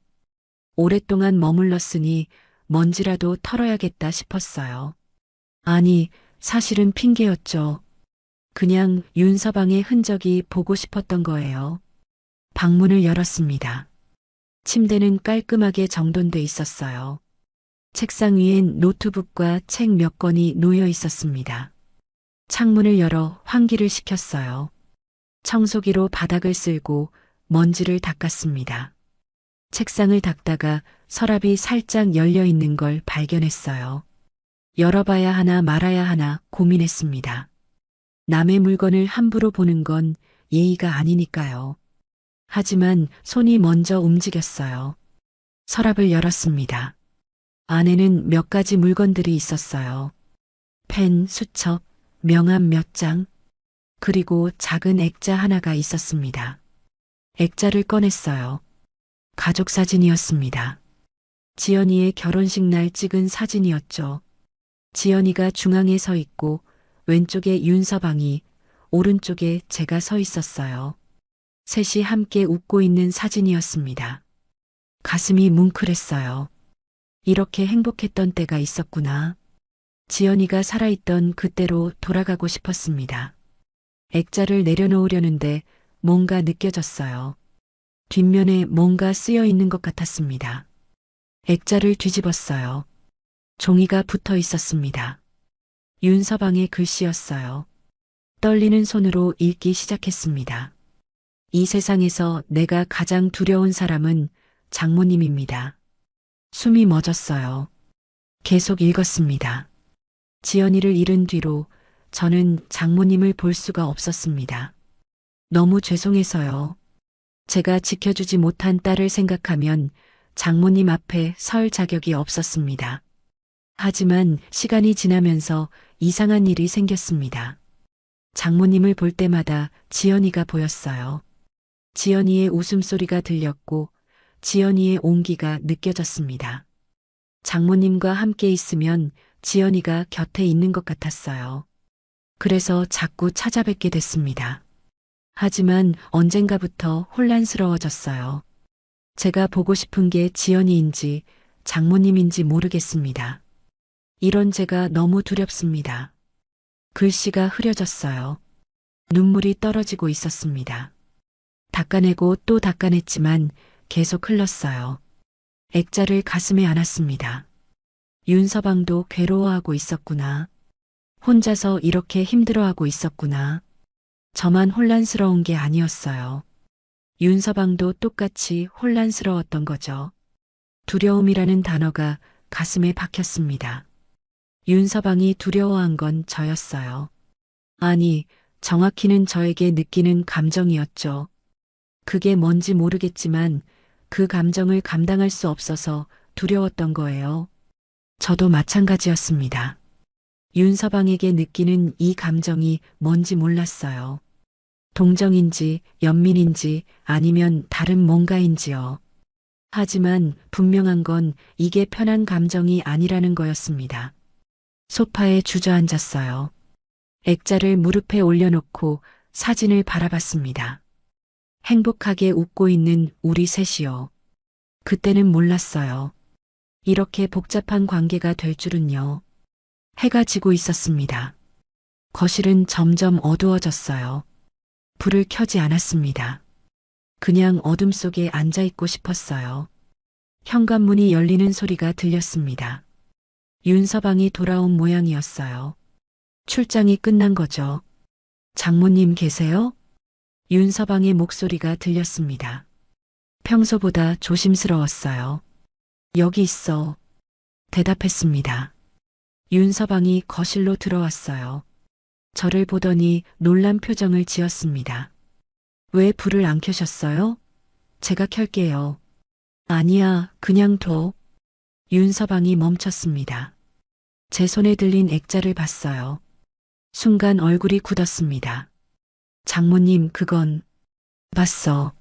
오랫동안 머물렀으니 먼지라도 털어야겠다 싶었어요. 아니, 사실은 핑계였죠. 그냥 윤서방의 흔적이 보고 싶었던 거예요. 방문을 열었습니다. 침대는 깔끔하게 정돈돼 있었어요. 책상 위엔 노트북과 책 몇 권이 놓여 있었습니다. 창문을 열어 환기를 시켰어요. 청소기로 바닥을 쓸고 먼지를 닦았습니다. 책상을 닦다가 서랍이 살짝 열려 있는 걸 발견했어요. 열어봐야 하나 말아야 하나 고민했습니다. 남의 물건을 함부로 보는 건 예의가 아니니까요. 하지만 손이 먼저 움직였어요. 서랍을 열었습니다. 안에는 몇 가지 물건들이 있었어요. 펜, 수첩, 명함 몇 장, 그리고 작은 액자 하나가 있었습니다. 액자를 꺼냈어요. 가족 사진이었습니다. 지연이의 결혼식 날 찍은 사진이었죠. 지연이가 중앙에 서 있고 왼쪽에 윤서방이, 오른쪽에 제가 서 있었어요. 셋이 함께 웃고 있는 사진이었습니다. 가슴이 뭉클했어요. 이렇게 행복했던 때가 있었구나. 지연이가 살아있던 그때로 돌아가고 싶었습니다. 액자를 내려놓으려는데 뭔가 느껴졌어요. 뒷면에 뭔가 쓰여 있는 것 같았습니다. 액자를 뒤집었어요. 종이가 붙어 있었습니다. 윤서방의 글씨였어요. 떨리는 손으로 읽기 시작했습니다. 이 세상에서 내가 가장 두려운 사람은 장모님입니다. 숨이 멎었어요. 계속 읽었습니다. 지연이를 잃은 뒤로 저는 장모님을 볼 수가 없었습니다. 너무 죄송해서요. 제가 지켜주지 못한 딸을 생각하면 장모님 앞에 설 자격이 없었습니다. 하지만 시간이 지나면서 이상한 일이 생겼습니다. 장모님을 볼 때마다 지연이가 보였어요. 지연이의 웃음소리가 들렸고 지연이의 온기가 느껴졌습니다. 장모님과 함께 있으면 지연이가 곁에 있는 것 같았어요. 그래서 자꾸 찾아뵙게 됐습니다. 하지만 언젠가부터 혼란스러워졌어요. 제가 보고 싶은 게 지연이인지 장모님인지 모르겠습니다. 이런 제가 너무 두렵습니다. 글씨가 흐려졌어요. 눈물이 떨어지고 있었습니다. 닦아내고 또 닦아냈지만 계속 흘렀어요. 액자를 가슴에 안았습니다. 윤서방도 괴로워하고 있었구나. 혼자서 이렇게 힘들어하고 있었구나. 저만 혼란스러운 게 아니었어요. 윤서방도 똑같이 혼란스러웠던 거죠. 두려움이라는 단어가 가슴에 박혔습니다. 윤서방이 두려워한 건 저였어요. 아니, 정확히는 저에게 느끼는 감정이었죠. 그게 뭔지 모르겠지만 그 감정을 감당할 수 없어서 두려웠던 거예요. 저도 마찬가지였습니다. 윤서방에게 느끼는 이 감정이 뭔지 몰랐어요. 동정인지 연민인지 아니면 다른 뭔가인지요. 하지만 분명한 건 이게 편한 감정이 아니라는 거였습니다. 소파에 주저앉았어요. 액자를 무릎에 올려놓고 사진을 바라봤습니다. 행복하게 웃고 있는 우리 셋이요. 그때는 몰랐어요. 이렇게 복잡한 관계가 될 줄은요. 해가 지고 있었습니다. 거실은 점점 어두워졌어요. 불을 켜지 않았습니다. 그냥 어둠 속에 앉아 있고 싶었어요. 현관문이 열리는 소리가 들렸습니다. 윤서방이 돌아온 모양이었어요. 출장이 끝난 거죠. 장모님 계세요? 윤서방의 목소리가 들렸습니다. 평소보다 조심스러웠어요. 여기 있어. 대답했습니다. 윤서방이 거실로 들어왔어요. 저를 보더니 놀란 표정을 지었습니다. 왜 불을 안 켜셨어요? 제가 켤게요. 아니야, 그냥 둬. 윤서방이 멈췄습니다. 제 손에 들린 액자를 봤어요. 순간 얼굴이 굳었습니다. 장모님, 그건 봤어.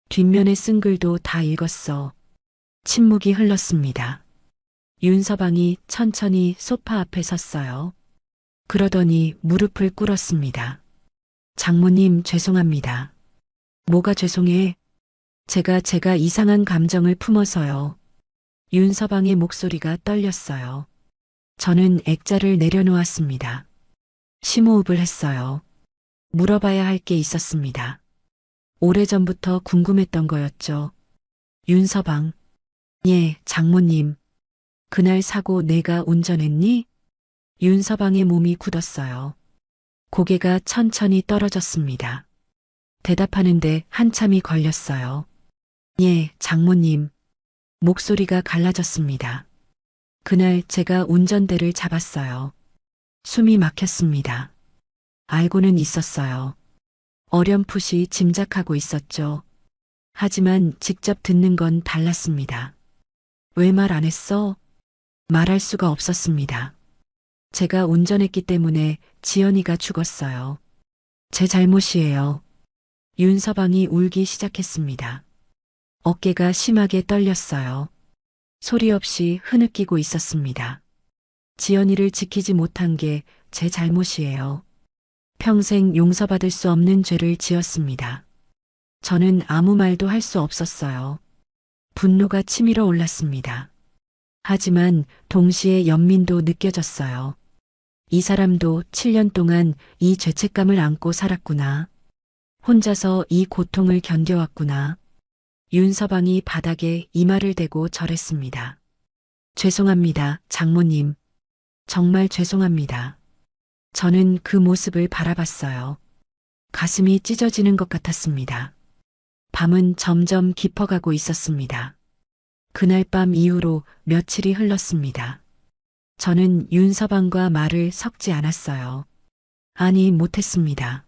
뒷면에 쓴 글도 다 읽었어. 침묵이 흘렀습니다. 윤서방이 천천히 소파 앞에 섰어요. 그러더니 무릎을 꿇었습니다. 장모님, 죄송합니다. 뭐가 죄송해? 제가 이상한 감정을 품어서요. 윤서방의 목소리가 떨렸어요. 저는 액자를 내려놓았습니다. 심호흡을 했어요. 물어봐야 할 게 있었습니다. 오래전부터 궁금했던 거였죠. 윤서방. 예, 장모님. 그날 사고 내가 운전했니? 윤서방의 몸이 굳었어요. 고개가 천천히 떨어졌습니다. 대답하는데 한참이 걸렸어요. 예, 장모님. 목소리가 갈라졌습니다. 그날 제가 운전대를 잡았어요. 숨이 막혔습니다. 알고는 있었어요. 어렴풋이 짐작하고 있었죠. 하지만 직접 듣는 건 달랐습니다. 왜 말 안 했어? 말할 수가 없었습니다. 제가 운전했기 때문에 지연이가 죽었어요. 제 잘못이에요. 윤서방이 울기 시작했습니다. 어깨가 심하게 떨렸어요. 소리 없이 흐느끼고 있었습니다. 지연이를 지키지 못한 게 제 잘못이에요. 평생 용서받을 수 없는 죄를 지었습니다. 저는 아무 말도 할 수 없었어요. 분노가 치밀어 올랐습니다. 하지만 동시에 연민도 느껴졌어요. 이 사람도 7년 동안 이 죄책감을 안고 살았구나. 혼자서 이 고통을 견뎌왔구나. 윤서방이 바닥에 이마를 대고 절했습니다. 죄송합니다, 장모님. 정말 죄송합니다. 저는 그 모습을 바라봤어요. 가슴이 찢어지는 것 같았습니다. 밤은 점점 깊어가고 있었습니다. 그날 밤 이후로 며칠이 흘렀습니다. 저는 윤서방과 말을 섞지 않았어요. 아니, 못했습니다.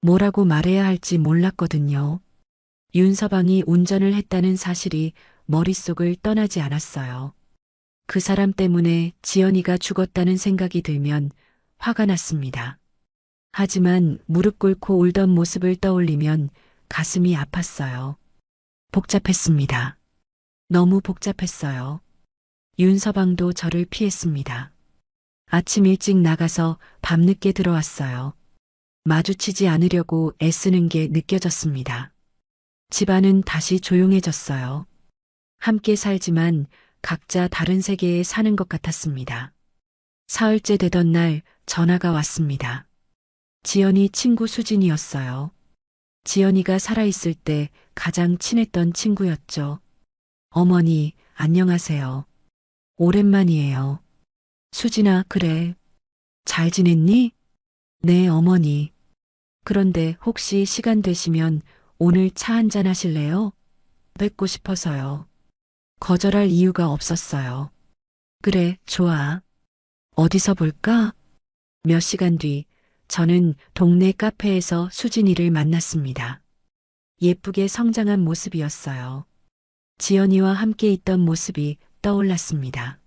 뭐라고 말해야 할지 몰랐거든요. 윤서방이 운전을 했다는 사실이 머릿속을 떠나지 않았어요. 그 사람 때문에 지연이가 죽었다는 생각이 들면 화가 났습니다. 하지만 무릎 꿇고 울던 모습을 떠올리면 가슴이 아팠어요. 복잡했습니다. 너무 복잡했어요. 윤서방도 저를 피했습니다. 아침 일찍 나가서 밤늦게 들어왔어요. 마주치지 않으려고 애쓰는 게 느껴졌습니다. 집안은 다시 조용해졌어요. 함께 살지만 각자 다른 세계에 사는 것 같았습니다. 사흘째 되던 날 전화가 왔습니다. 지연이 친구 수진이었어요. 지연이가 살아있을 때 가장 친했던 친구였죠. 어머니, 안녕하세요. 오랜만이에요. 수진아, 그래. 잘 지냈니? 네, 어머니. 그런데 혹시 시간 되시면 오늘 차 한잔 하실래요? 뵙고 싶어서요. 거절할 이유가 없었어요. 그래, 좋아. 어디서 볼까? 몇 시간 뒤, 저는 동네 카페에서 수진이를 만났습니다. 예쁘게 성장한 모습이었어요. 지연이와 함께 있던 모습이 떠올랐습니다.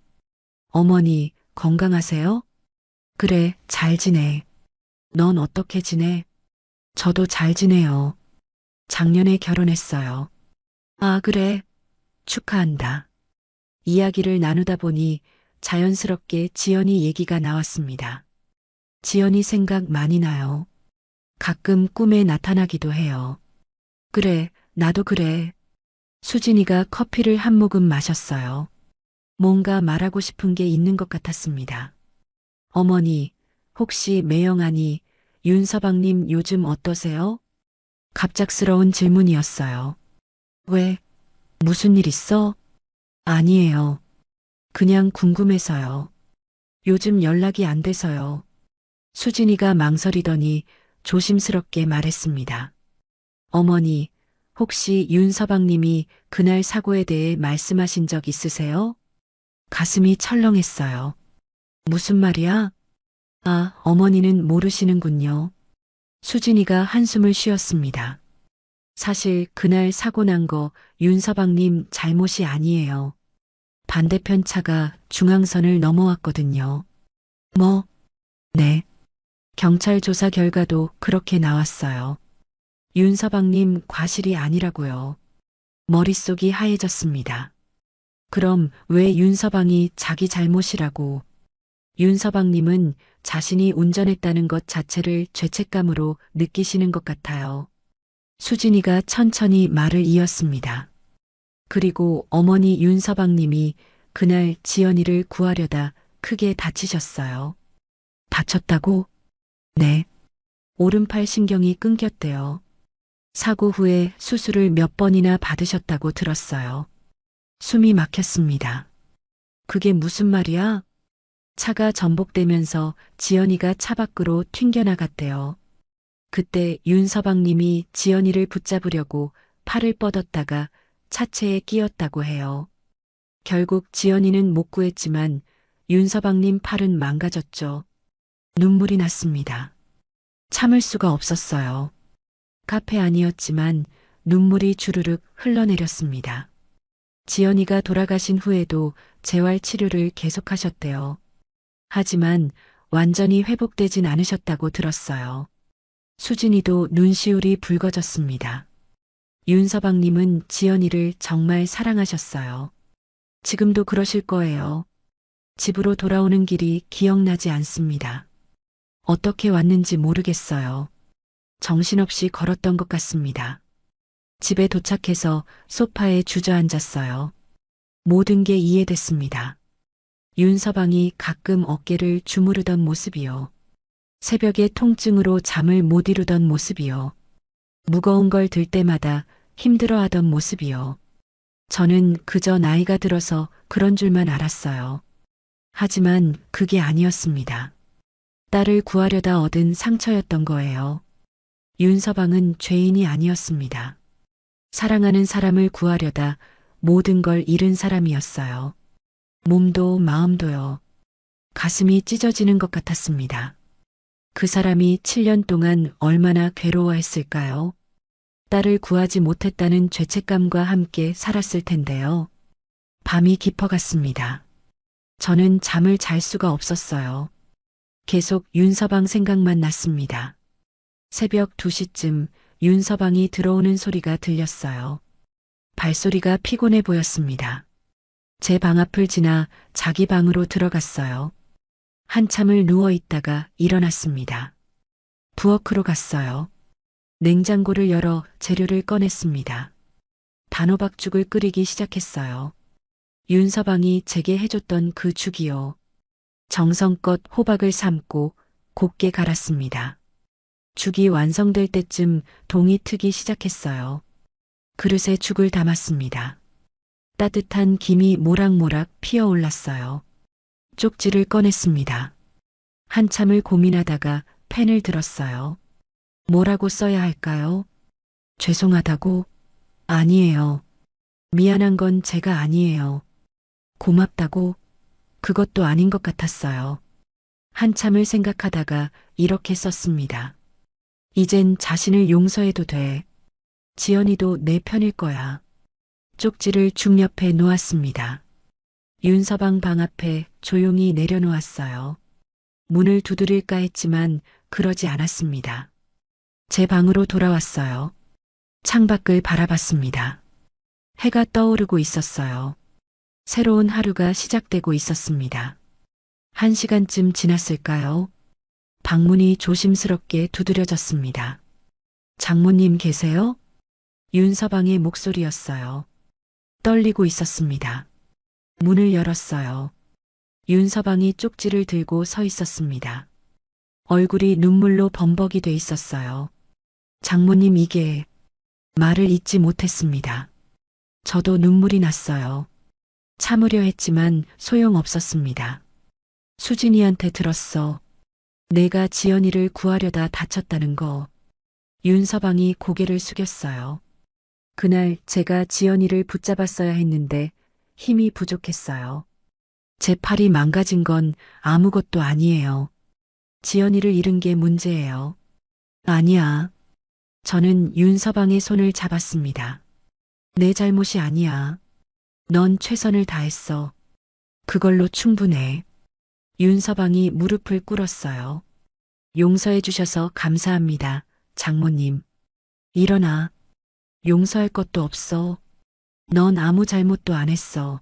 어머니, 건강하세요? 그래, 잘 지내. 넌 어떻게 지내? 저도 잘 지내요. 작년에 결혼했어요. 아, 그래. 축하한다. 이야기를 나누다 보니 자연스럽게 지연이 얘기가 나왔습니다. 지연이 생각 많이 나요. 가끔 꿈에 나타나기도 해요. 그래, 나도 그래. 수진이가 커피를 한 모금 마셨어요. 뭔가 말하고 싶은 게 있는 것 같았습니다. 어머니, 혹시 매영아니, 윤서방님 요즘 어떠세요? 갑작스러운 질문이었어요. 왜? 무슨 일 있어? 아니에요. 그냥 궁금해서요. 요즘 연락이 안 돼서요. 수진이가 망설이더니 조심스럽게 말했습니다. 어머니, 혹시 윤서방님이 그날 사고에 대해 말씀하신 적 있으세요? 가슴이 철렁했어요. 무슨 말이야? 아, 어머니는 모르시는군요. 수진이가 한숨을 쉬었습니다. 사실 그날 사고 난 거 윤서방님 잘못이 아니에요. 반대편 차가 중앙선을 넘어왔거든요. 뭐? 네. 경찰 조사 결과도 그렇게 나왔어요. 윤서방님 과실이 아니라고요. 머릿속이 하얘졌습니다. 그럼 왜 윤서방이 자기 잘못이라고? 윤서방님은 자신이 운전했다는 것 자체를 죄책감으로 느끼시는 것 같아요. 수진이가 천천히 말을 이었습니다. 그리고 어머니 윤서방님이 그날 지연이를 구하려다 크게 다치셨어요. 다쳤다고? 네. 오른팔 신경이 끊겼대요. 사고 후에 수술을 몇 번이나 받으셨다고 들었어요. 숨이 막혔습니다. 그게 무슨 말이야? 차가 전복되면서 지연이가 차 밖으로 튕겨나갔대요. 그때 윤서방님이 지연이를 붙잡으려고 팔을 뻗었다가 차체에 끼었다고 해요. 결국 지연이는 못 구했지만 윤서방님 팔은 망가졌죠. 눈물이 났습니다. 참을 수가 없었어요. 카페 안이었지만 눈물이 주르륵 흘러내렸습니다. 지연이가 돌아가신 후에도 재활 치료를 계속하셨대요. 하지만 완전히 회복되진 않으셨다고 들었어요. 수진이도 눈시울이 붉어졌습니다. 윤서방님은 지연이를 정말 사랑하셨어요. 지금도 그러실 거예요. 집으로 돌아오는 길이 기억나지 않습니다. 어떻게 왔는지 모르겠어요. 정신없이 걸었던 것 같습니다. 집에 도착해서 소파에 주저앉았어요. 모든 게 이해됐습니다. 윤서방이 가끔 어깨를 주무르던 모습이요. 새벽에 통증으로 잠을 못 이루던 모습이요. 무거운 걸 들 때마다 힘들어하던 모습이요. 저는 그저 나이가 들어서 그런 줄만 알았어요. 하지만 그게 아니었습니다. 딸을 구하려다 얻은 상처였던 거예요. 윤서방은 죄인이 아니었습니다. 사랑하는 사람을 구하려다 모든 걸 잃은 사람이었어요. 몸도 마음도요. 가슴이 찢어지는 것 같았습니다. 그 사람이 7년 동안 얼마나 괴로워했을까요? 딸을 구하지 못했다는 죄책감과 함께 살았을 텐데요. 밤이 깊어갔습니다. 저는 잠을 잘 수가 없었어요. 계속 윤서방 생각만 났습니다. 새벽 2시쯤 윤서방이 들어오는 소리가 들렸어요. 발소리가 피곤해 보였습니다. 제 방 앞을 지나 자기 방으로 들어갔어요. 한참을 누워 있다가 일어났습니다. 부엌으로 갔어요. 냉장고를 열어 재료를 꺼냈습니다. 단호박죽을 끓이기 시작했어요. 윤서방이 제게 해줬던 그 죽이요. 정성껏 호박을 삶고 곱게 갈았습니다. 죽이 완성될 때쯤 동이 트기 시작했어요. 그릇에 죽을 담았습니다. 따뜻한 김이 모락모락 피어올랐어요. 쪽지를 꺼냈습니다. 한참을 고민하다가 펜을 들었어요. 뭐라고 써야 할까요? 죄송하다고? 아니에요. 미안한 건 제가 아니에요. 고맙다고? 그것도 아닌 것 같았어요. 한참을 생각하다가 이렇게 썼습니다. 이젠 자신을 용서해도 돼. 지연이도 내 편일 거야. 쪽지를 죽 옆에 놓았습니다. 윤서방 방 앞에 조용히 내려놓았어요. 문을 두드릴까 했지만 그러지 않았습니다. 제 방으로 돌아왔어요. 창밖을 바라봤습니다. 해가 떠오르고 있었어요. 새로운 하루가 시작되고 있었습니다. 1시간쯤 지났을까요? 방문이 조심스럽게 두드려졌습니다. 장모님 계세요? 윤서방의 목소리였어요. 떨리고 있었습니다. 문을 열었어요. 윤서방이 쪽지를 들고 서 있었습니다. 얼굴이 눈물로 범벅이 돼 있었어요. 장모님 이게 말을 잇지 못했습니다. 저도 눈물이 났어요. 참으려 했지만 소용없었습니다. 수진이한테 들었어. 내가 지연이를 구하려다 다쳤다는 거. 윤서방이 고개를 숙였어요. 그날 제가 지연이를 붙잡았어야 했는데 힘이 부족했어요. 제 팔이 망가진 건 아무것도 아니에요. 지연이를 잃은 게 문제예요. 아니야. 저는 윤서방의 손을 잡았습니다. 내 잘못이 아니야. 넌 최선을 다했어. 그걸로 충분해. 윤서방이 무릎을 꿇었어요. 용서해 주셔서 감사합니다, 장모님. 일어나. 용서할 것도 없어. 넌 아무 잘못도 안 했어.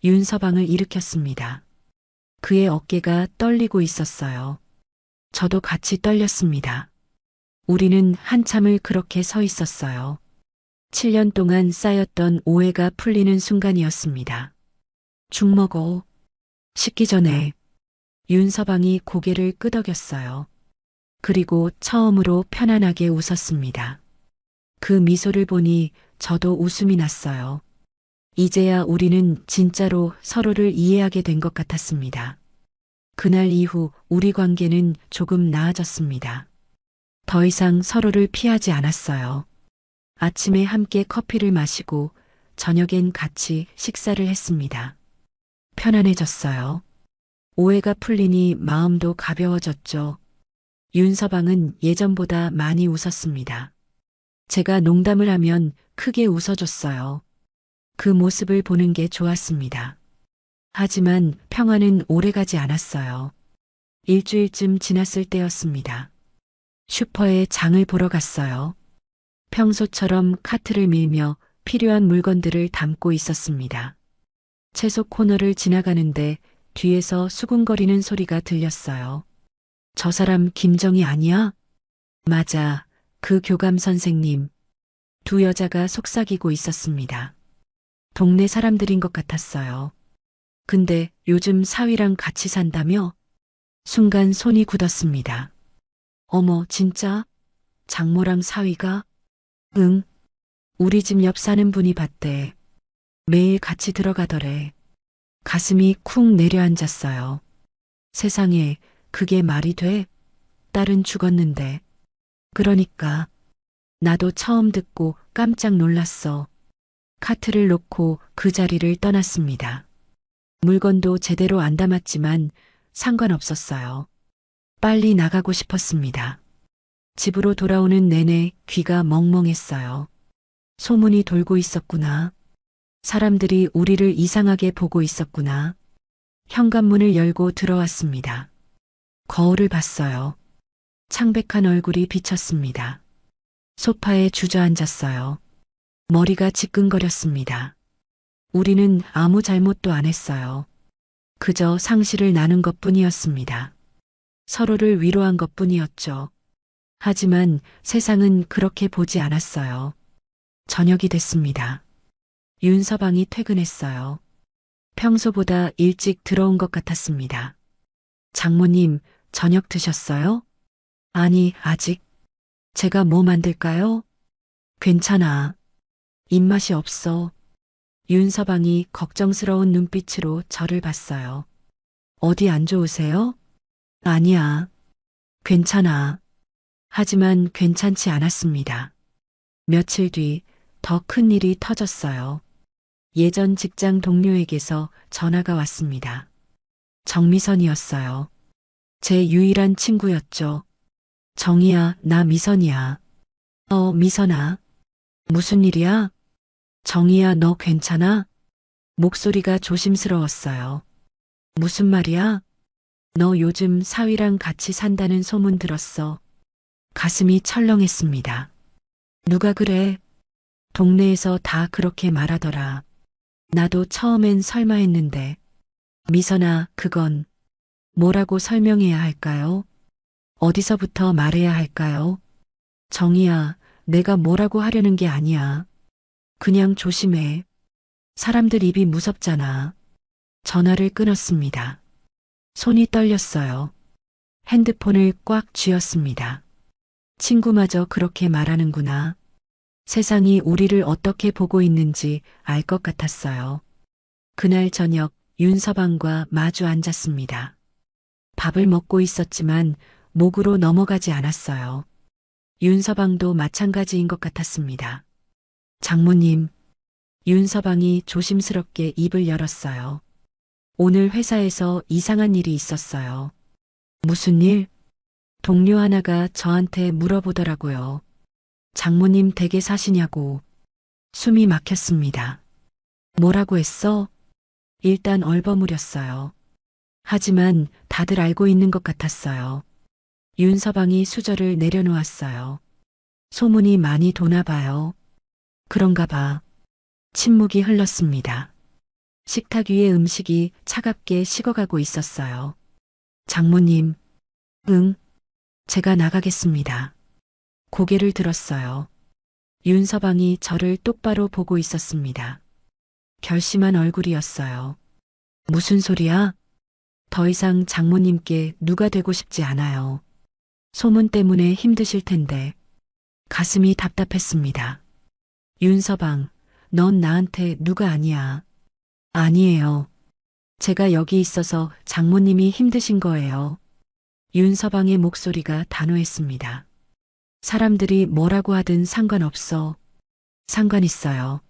윤서방을 일으켰습니다. 그의 어깨가 떨리고 있었어요. 저도 같이 떨렸습니다. 우리는 한참을 그렇게 서 있었어요. 7년 동안 쌓였던 오해가 풀리는 순간이었습니다. 죽 먹어. 식기 전에 윤서방이 고개를 끄덕였어요. 그리고 처음으로 편안하게 웃었습니다. 그 미소를 보니 저도 웃음이 났어요. 이제야 우리는 진짜로 서로를 이해하게 된 것 같았습니다. 그날 이후 우리 관계는 조금 나아졌습니다. 더 이상 서로를 피하지 않았어요. 아침에 함께 커피를 마시고 저녁엔 같이 식사를 했습니다. 편안해졌어요. 오해가 풀리니 마음도 가벼워졌죠. 윤서방은 예전보다 많이 웃었습니다. 제가 농담을 하면 크게 웃어줬어요. 그 모습을 보는 게 좋았습니다. 하지만 평화는 오래가지 않았어요. 일주일쯤 지났을 때였습니다. 슈퍼에 장을 보러 갔어요. 평소처럼 카트를 밀며 필요한 물건들을 담고 있었습니다. 채소 코너를 지나가는데 뒤에서 수군거리는 소리가 들렸어요. 저 사람 김정희 아니야? 맞아, 그 교감 선생님. 두 여자가 속삭이고 있었습니다. 동네 사람들인 것 같았어요. 근데 요즘 사위랑 같이 산다며? 순간 손이 굳었습니다. 어머, 진짜? 장모랑 사위가? 응. 우리 집 옆 사는 분이 봤대. 매일 같이 들어가더래. 가슴이 쿵 내려앉았어요. 세상에, 그게 말이 돼? 딸은 죽었는데. 그러니까. 나도 처음 듣고 깜짝 놀랐어. 카트를 놓고 그 자리를 떠났습니다. 물건도 제대로 안 담았지만 상관없었어요. 빨리 나가고 싶었습니다. 집으로 돌아오는 내내 귀가 멍멍했어요. 소문이 돌고 있었구나. 사람들이 우리를 이상하게 보고 있었구나. 현관문을 열고 들어왔습니다. 거울을 봤어요. 창백한 얼굴이 비쳤습니다. 소파에 주저앉았어요. 머리가 지끈거렸습니다. 우리는 아무 잘못도 안 했어요. 그저 상실을 나눈 것뿐이었습니다. 서로를 위로한 것뿐이었죠. 하지만 세상은 그렇게 보지 않았어요. 저녁이 됐습니다. 윤서방이 퇴근했어요. 평소보다 일찍 들어온 것 같았습니다. 장모님, 저녁 드셨어요? 아니, 아직. 제가 뭐 만들까요? 괜찮아. 입맛이 없어. 윤서방이 걱정스러운 눈빛으로 저를 봤어요. 어디 안 좋으세요? 아니야. 괜찮아. 하지만 괜찮지 않았습니다. 며칠 뒤 더 큰 일이 터졌어요. 예전 직장 동료에게서 전화가 왔습니다. 정미선이었어요. 제 유일한 친구였죠. 정이야, 나 미선이야. 미선아. 무슨 일이야? 정이야, 너 괜찮아? 목소리가 조심스러웠어요. 무슨 말이야? 너 요즘 사위랑 같이 산다는 소문 들었어. 가슴이 철렁했습니다. 누가 그래? 동네에서 다 그렇게 말하더라. 나도 처음엔 설마 했는데. 미선아, 그건 뭐라고 설명해야 할까요? 어디서부터 말해야 할까요? 정이야, 내가 뭐라고 하려는 게 아니야. 그냥 조심해. 사람들 입이 무섭잖아. 전화를 끊었습니다. 손이 떨렸어요. 핸드폰을 꽉 쥐었습니다. 친구마저 그렇게 말하는구나. 세상이 우리를 어떻게 보고 있는지 알 것 같았어요. 그날 저녁 윤서방과 마주 앉았습니다. 밥을 먹고 있었지만 목으로 넘어가지 않았어요. 윤서방도 마찬가지인 것 같았습니다. 장모님, 윤서방이 조심스럽게 입을 열었어요. 오늘 회사에서 이상한 일이 있었어요. 무슨 일? 동료 하나가 저한테 물어보더라고요. 장모님 댁에 사시냐고. 숨이 막혔습니다. 뭐라고 했어? 일단 얼버무렸어요. 하지만 다들 알고 있는 것 같았어요. 윤서방이 수저를 내려놓았어요. 소문이 많이 도나 봐요. 그런가 봐. 침묵이 흘렀습니다. 식탁 위의 음식이 차갑게 식어가고 있었어요. 장모님, 응, 제가 나가겠습니다. 고개를 들었어요. 윤서방이 저를 똑바로 보고 있었습니다. 결심한 얼굴이었어요. 무슨 소리야? 더 이상 장모님께 누가 되고 싶지 않아요. 소문 때문에 힘드실 텐데. 가슴이 답답했습니다. 윤서방, 넌 나한테 누가 아니야. 아니에요. 제가 여기 있어서 장모님이 힘드신 거예요. 윤서방의 목소리가 단호했습니다. 사람들이 뭐라고 하든 상관없어. 상관 있어요.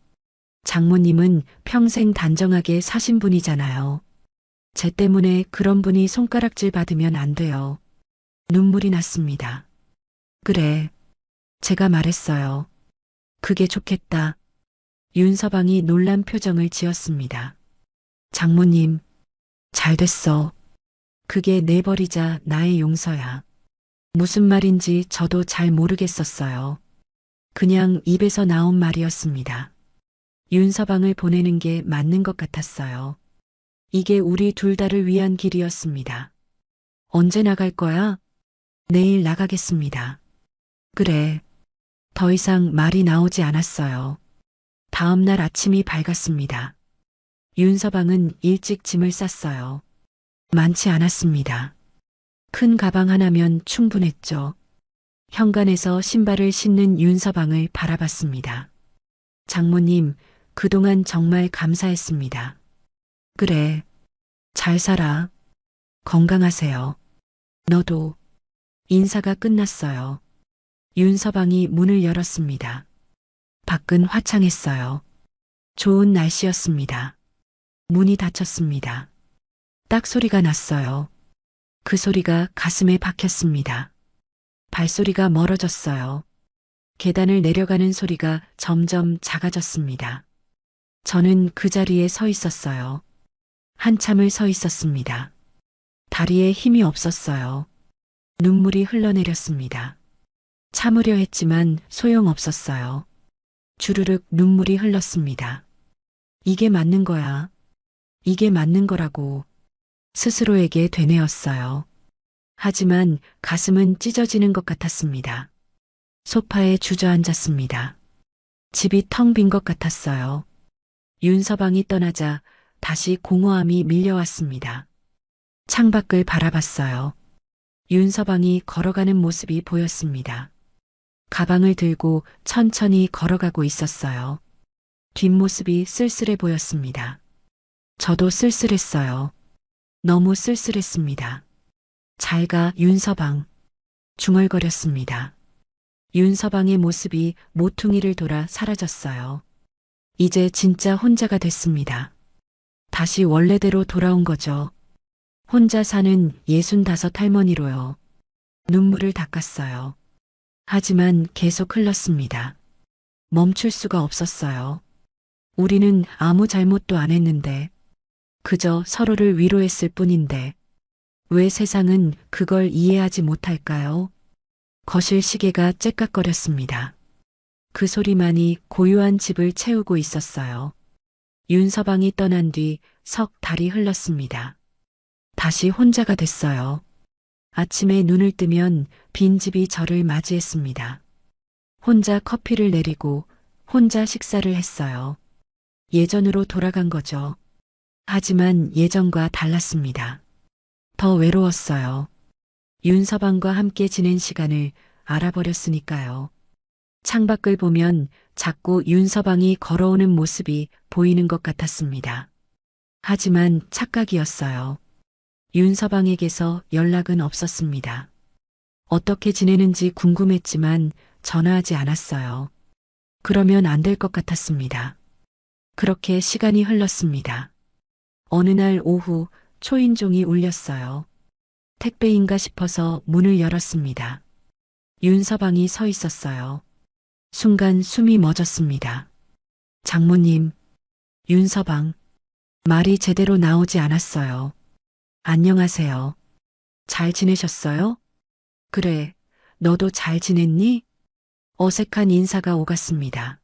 장모님은 평생 단정하게 사신 분이잖아요. 쟤 때문에 그런 분이 손가락질 받으면 안 돼요. 눈물이 났습니다. 그래. 제가 말했어요. 그게 좋겠다. 윤서방이 놀란 표정을 지었습니다. 장모님, 잘 됐어. 그게 내버리자 나의 용서야. 무슨 말인지 저도 잘 모르겠었어요. 그냥 입에서 나온 말이었습니다. 윤서방을 보내는 게 맞는 것 같았어요. 이게 우리 둘 다를 위한 길이었습니다. 언제 나갈 거야? 내일 나가겠습니다. 그래. 더 이상 말이 나오지 않았어요. 다음 날 아침이 밝았습니다. 윤서방은 일찍 짐을 쌌어요. 많지 않았습니다. 큰 가방 하나면 충분했죠. 현관에서 신발을 신는 윤서방을 바라봤습니다. 장모님, 그동안 정말 감사했습니다. 그래. 잘 살아. 건강하세요. 너도. 인사가 끝났어요. 윤서방이 문을 열었습니다. 밖은 화창했어요. 좋은 날씨였습니다. 문이 닫혔습니다. 딱 소리가 났어요. 그 소리가 가슴에 박혔습니다. 발소리가 멀어졌어요. 계단을 내려가는 소리가 점점 작아졌습니다. 저는 그 자리에 서 있었어요. 한참을 서 있었습니다. 다리에 힘이 없었어요. 눈물이 흘러내렸습니다. 참으려 했지만 소용없었어요. 주르륵 눈물이 흘렀습니다. 이게 맞는 거야. 이게 맞는 거라고 스스로에게 되뇌었어요. 하지만 가슴은 찢어지는 것 같았습니다. 소파에 주저앉았습니다. 집이 텅 빈 것 같았어요. 윤서방이 떠나자 다시 공허함이 밀려왔습니다. 창밖을 바라봤어요. 윤서방이 걸어가는 모습이 보였습니다. 가방을 들고 천천히 걸어가고 있었어요. 뒷모습이 쓸쓸해 보였습니다. 저도 쓸쓸했어요. 너무 쓸쓸했습니다. 잘 가, 윤서방. 중얼거렸습니다. 윤서방의 모습이 모퉁이를 돌아 사라졌어요. 이제 진짜 혼자가 됐습니다. 다시 원래대로 돌아온 거죠. 혼자 사는 65 할머니로요. 눈물을 닦았어요. 하지만 계속 흘렀습니다. 멈출 수가 없었어요. 우리는 아무 잘못도 안 했는데, 그저 서로를 위로했을 뿐인데, 왜 세상은 그걸 이해하지 못할까요? 거실 시계가 째깍거렸습니다. 그 소리만이 고요한 집을 채우고 있었어요. 윤서방이 떠난 뒤 석 달이 흘렀습니다. 다시 혼자가 됐어요. 아침에 눈을 뜨면 빈집이 저를 맞이했습니다. 혼자 커피를 내리고 혼자 식사를 했어요. 예전으로 돌아간 거죠. 하지만 예전과 달랐습니다. 더 외로웠어요. 윤서방과 함께 지낸 시간을 알아버렸으니까요. 창밖을 보면 자꾸 윤서방이 걸어오는 모습이 보이는 것 같았습니다. 하지만 착각이었어요. 윤서방에게서 연락은 없었습니다. 어떻게 지내는지 궁금했지만 전화하지 않았어요. 그러면 안 될 것 같았습니다. 그렇게 시간이 흘렀습니다. 어느 날 오후 초인종이 울렸어요. 택배인가 싶어서 문을 열었습니다. 윤서방이 서 있었어요. 순간 숨이 멎었습니다. 장모님, 윤서방. 말이 제대로 나오지 않았어요. 안녕하세요. 잘 지내셨어요? 그래, 너도 잘 지냈니? 어색한 인사가 오갔습니다.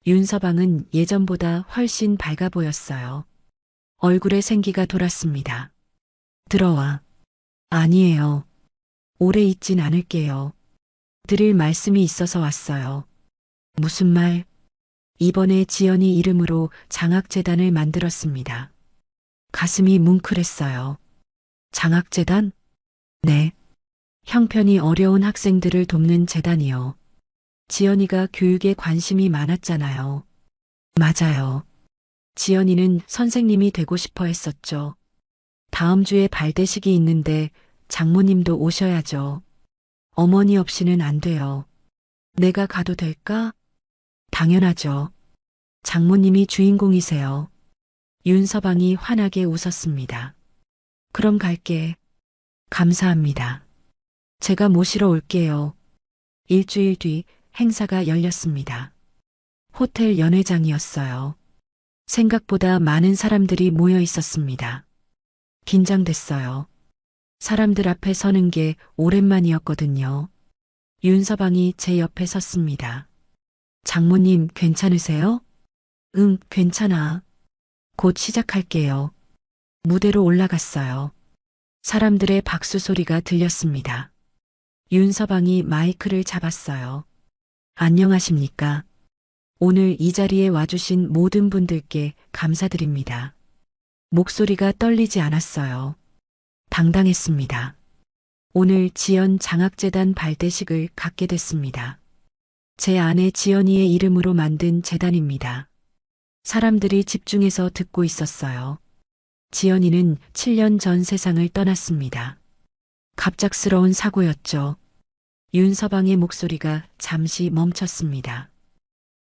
윤서방은 예전보다 훨씬 밝아 보였어요. 얼굴에 생기가 돌았습니다. 들어와. 아니에요. 오래 있진 않을게요. 드릴 말씀이 있어서 왔어요. 무슨 말? 이번에 지연이 이름으로 장학재단을 만들었습니다. 가슴이 뭉클했어요. 장학재단? 네. 형편이 어려운 학생들을 돕는 재단이요. 지연이가 교육에 관심이 많았잖아요. 맞아요. 지연이는 선생님이 되고 싶어 했었죠. 다음 주에 발대식이 있는데 장모님도 오셔야죠. 어머니 없이는 안 돼요. 내가 가도 될까? 당연하죠. 장모님이 주인공이세요. 윤서방이 환하게 웃었습니다. 그럼 갈게. 감사합니다. 제가 모시러 올게요. 일주일 뒤 행사가 열렸습니다. 호텔 연회장이었어요. 생각보다 많은 사람들이 모여 있었습니다. 긴장됐어요. 사람들 앞에 서는 게 오랜만이었거든요. 윤서방이 제 옆에 섰습니다. 장모님 괜찮으세요? 응, 괜찮아. 곧 시작할게요. 무대로 올라갔어요. 사람들의 박수 소리가 들렸습니다. 윤서방이 마이크를 잡았어요. 안녕하십니까? 오늘 이 자리에 와주신 모든 분들께 감사드립니다. 목소리가 떨리지 않았어요. 당당했습니다. 오늘 지연 장학재단 발대식을 갖게 됐습니다. 제 아내 지연이의 이름으로 만든 재단입니다. 사람들이 집중해서 듣고 있었어요. 지연이는 7년 전 세상을 떠났습니다. 갑작스러운 사고였죠. 윤서방의 목소리가 잠시 멈췄습니다.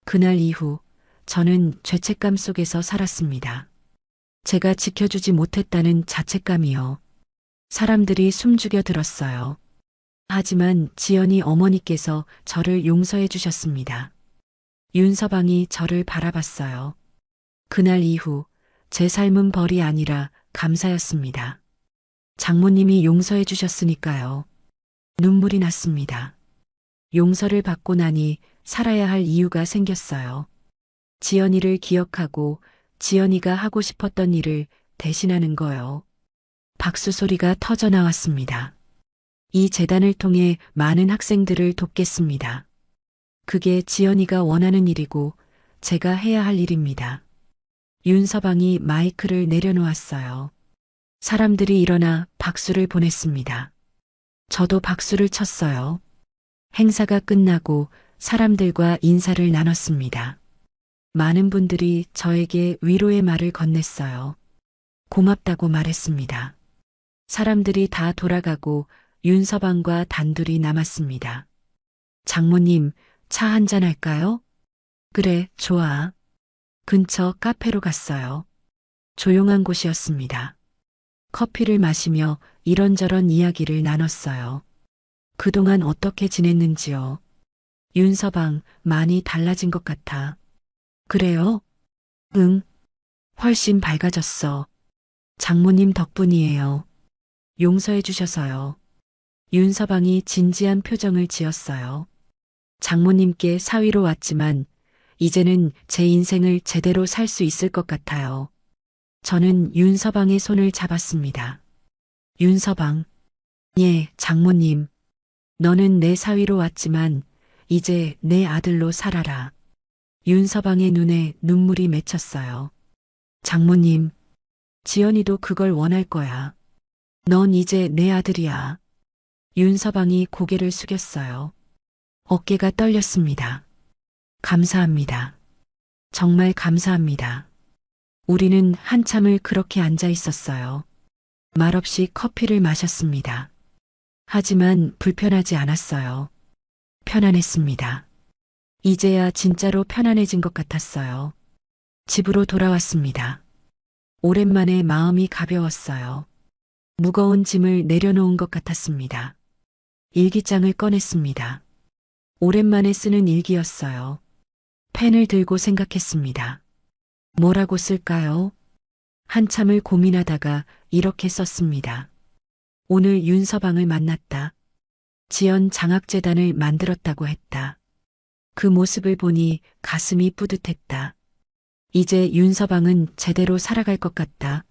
그날 이후 저는 죄책감 속에서 살았습니다. 제가 지켜주지 못했다는 자책감이요. 사람들이 숨죽여 들었어요. 하지만 지연이 어머니께서 저를 용서해 주셨습니다. 윤서방이 저를 바라봤어요. 그날 이후 제 삶은 벌이 아니라 감사였습니다. 장모님이 용서해 주셨으니까요. 눈물이 났습니다. 용서를 받고 나니 살아야 할 이유가 생겼어요. 지연이를 기억하고 지연이가 하고 싶었던 일을 대신하는 거요. 박수 소리가 터져 나왔습니다. 이 재단을 통해 많은 학생들을 돕겠습니다. 그게 지연이가 원하는 일이고 제가 해야 할 일입니다. 윤서방이 마이크를 내려놓았어요. 사람들이 일어나 박수를 보냈습니다. 저도 박수를 쳤어요. 행사가 끝나고 사람들과 인사를 나눴습니다. 많은 분들이 저에게 위로의 말을 건넸어요. 고맙다고 말했습니다. 사람들이 다 돌아가고 윤서방과 단둘이 남았습니다. 장모님, 차 한잔 할까요? 그래, 좋아. 근처 카페로 갔어요. 조용한 곳이었습니다. 커피를 마시며 이런저런 이야기를 나눴어요. 그동안 어떻게 지냈는지요? 윤서방, 많이 달라진 것 같아. 그래요? 응. 훨씬 밝아졌어. 장모님 덕분이에요. 용서해 주셔서요. 윤서방이 진지한 표정을 지었어요. 장모님께 사위로 왔지만 이제는 제 인생을 제대로 살 수 있을 것 같아요. 저는 윤서방의 손을 잡았습니다. 윤서방. 예, 장모님. 너는 내 사위로 왔지만 이제 내 아들로 살아라. 윤서방의 눈에 눈물이 맺혔어요. 장모님, 지연이도 그걸 원할 거야. 넌 이제 내 아들이야. 윤서방이 고개를 숙였어요. 어깨가 떨렸습니다. 감사합니다. 정말 감사합니다. 우리는 한참을 그렇게 앉아 있었어요. 말없이 커피를 마셨습니다. 하지만 불편하지 않았어요. 편안했습니다. 이제야 진짜로 편안해진 것 같았어요. 집으로 돌아왔습니다. 오랜만에 마음이 가벼웠어요. 무거운 짐을 내려놓은 것 같았습니다. 일기장을 꺼냈습니다. 오랜만에 쓰는 일기였어요. 펜을 들고 생각했습니다. 뭐라고 쓸까요? 한참을 고민하다가 이렇게 썼습니다. 오늘 윤서방을 만났다. 지연 장학재단을 만들었다고 했다. 그 모습을 보니 가슴이 뿌듯했다. 이제 윤서방은 제대로 살아갈 것 같다.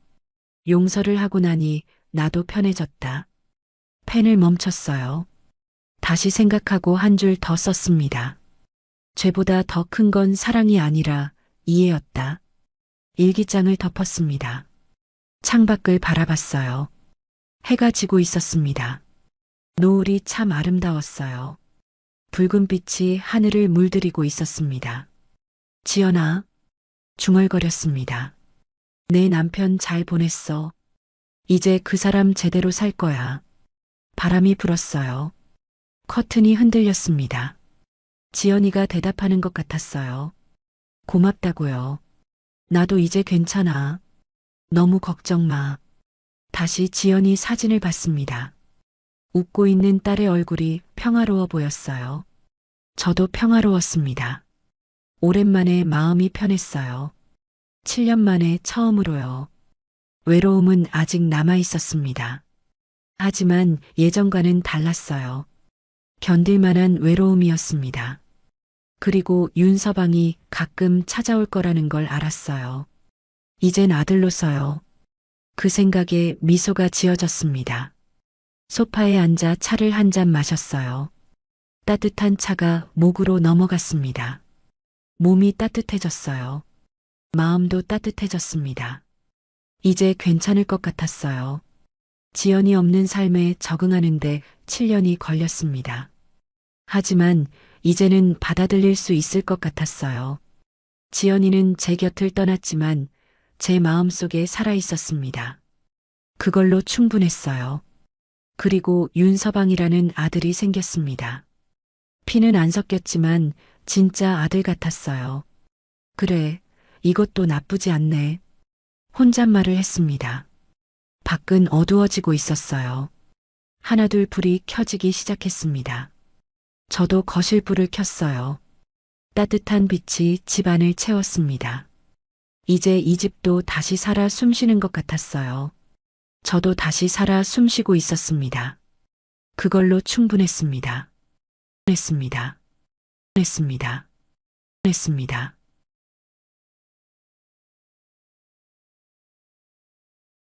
용서를 하고 나니 나도 편해졌다. 펜을 멈췄어요. 다시 생각하고 한 줄 더 썼습니다. 죄보다 더 큰 건 사랑이 아니라 이해였다. 일기장을 덮었습니다. 창밖을 바라봤어요. 해가 지고 있었습니다. 노을이 참 아름다웠어요. 붉은 빛이 하늘을 물들이고 있었습니다. 지연아, 중얼거렸습니다. 내 남편 잘 보냈어. 이제 그 사람 제대로 살 거야. 바람이 불었어요. 커튼이 흔들렸습니다. 지연이가 대답하는 것 같았어요. 고맙다고요. 나도 이제 괜찮아. 너무 걱정 마. 다시 지연이 사진을 봤습니다. 웃고 있는 딸의 얼굴이 평화로워 보였어요. 저도 평화로웠습니다. 오랜만에 마음이 편했어요. 7년 만에 처음으로요. 외로움은 아직 남아 있었습니다. 하지만 예전과는 달랐어요. 견딜 만한 외로움이었습니다. 그리고 윤서방이 가끔 찾아올 거라는 걸 알았어요. 이젠 아들로서요. 그 생각에 미소가 지어졌습니다. 소파에 앉아 차를 한 잔 마셨어요. 따뜻한 차가 목으로 넘어갔습니다. 몸이 따뜻해졌어요. 마음도 따뜻해졌습니다. 이제 괜찮을 것 같았어요. 지연이 없는 삶에 적응하는데 7년이 걸렸습니다. 하지만 이제는 받아들일 수 있을 것 같았어요. 지연이는 제 곁을 떠났지만 제 마음속에 살아 있었습니다. 그걸로 충분했어요. 그리고 윤서방이라는 아들이 생겼습니다. 피는 안 섞였지만 진짜 아들 같았어요. 그래, 이것도 나쁘지 않네. 혼잣말을 했습니다. 밖은 어두워지고 있었어요. 하나둘 불이 켜지기 시작했습니다. 저도 거실 불을 켰어요. 따뜻한 빛이 집안을 채웠습니다. 이제 이 집도 다시 살아 숨쉬는 것 같았어요. 저도 다시 살아 숨쉬고 있었습니다. 그걸로 충분했습니다. 했습니다. 했습니다. 했습니다.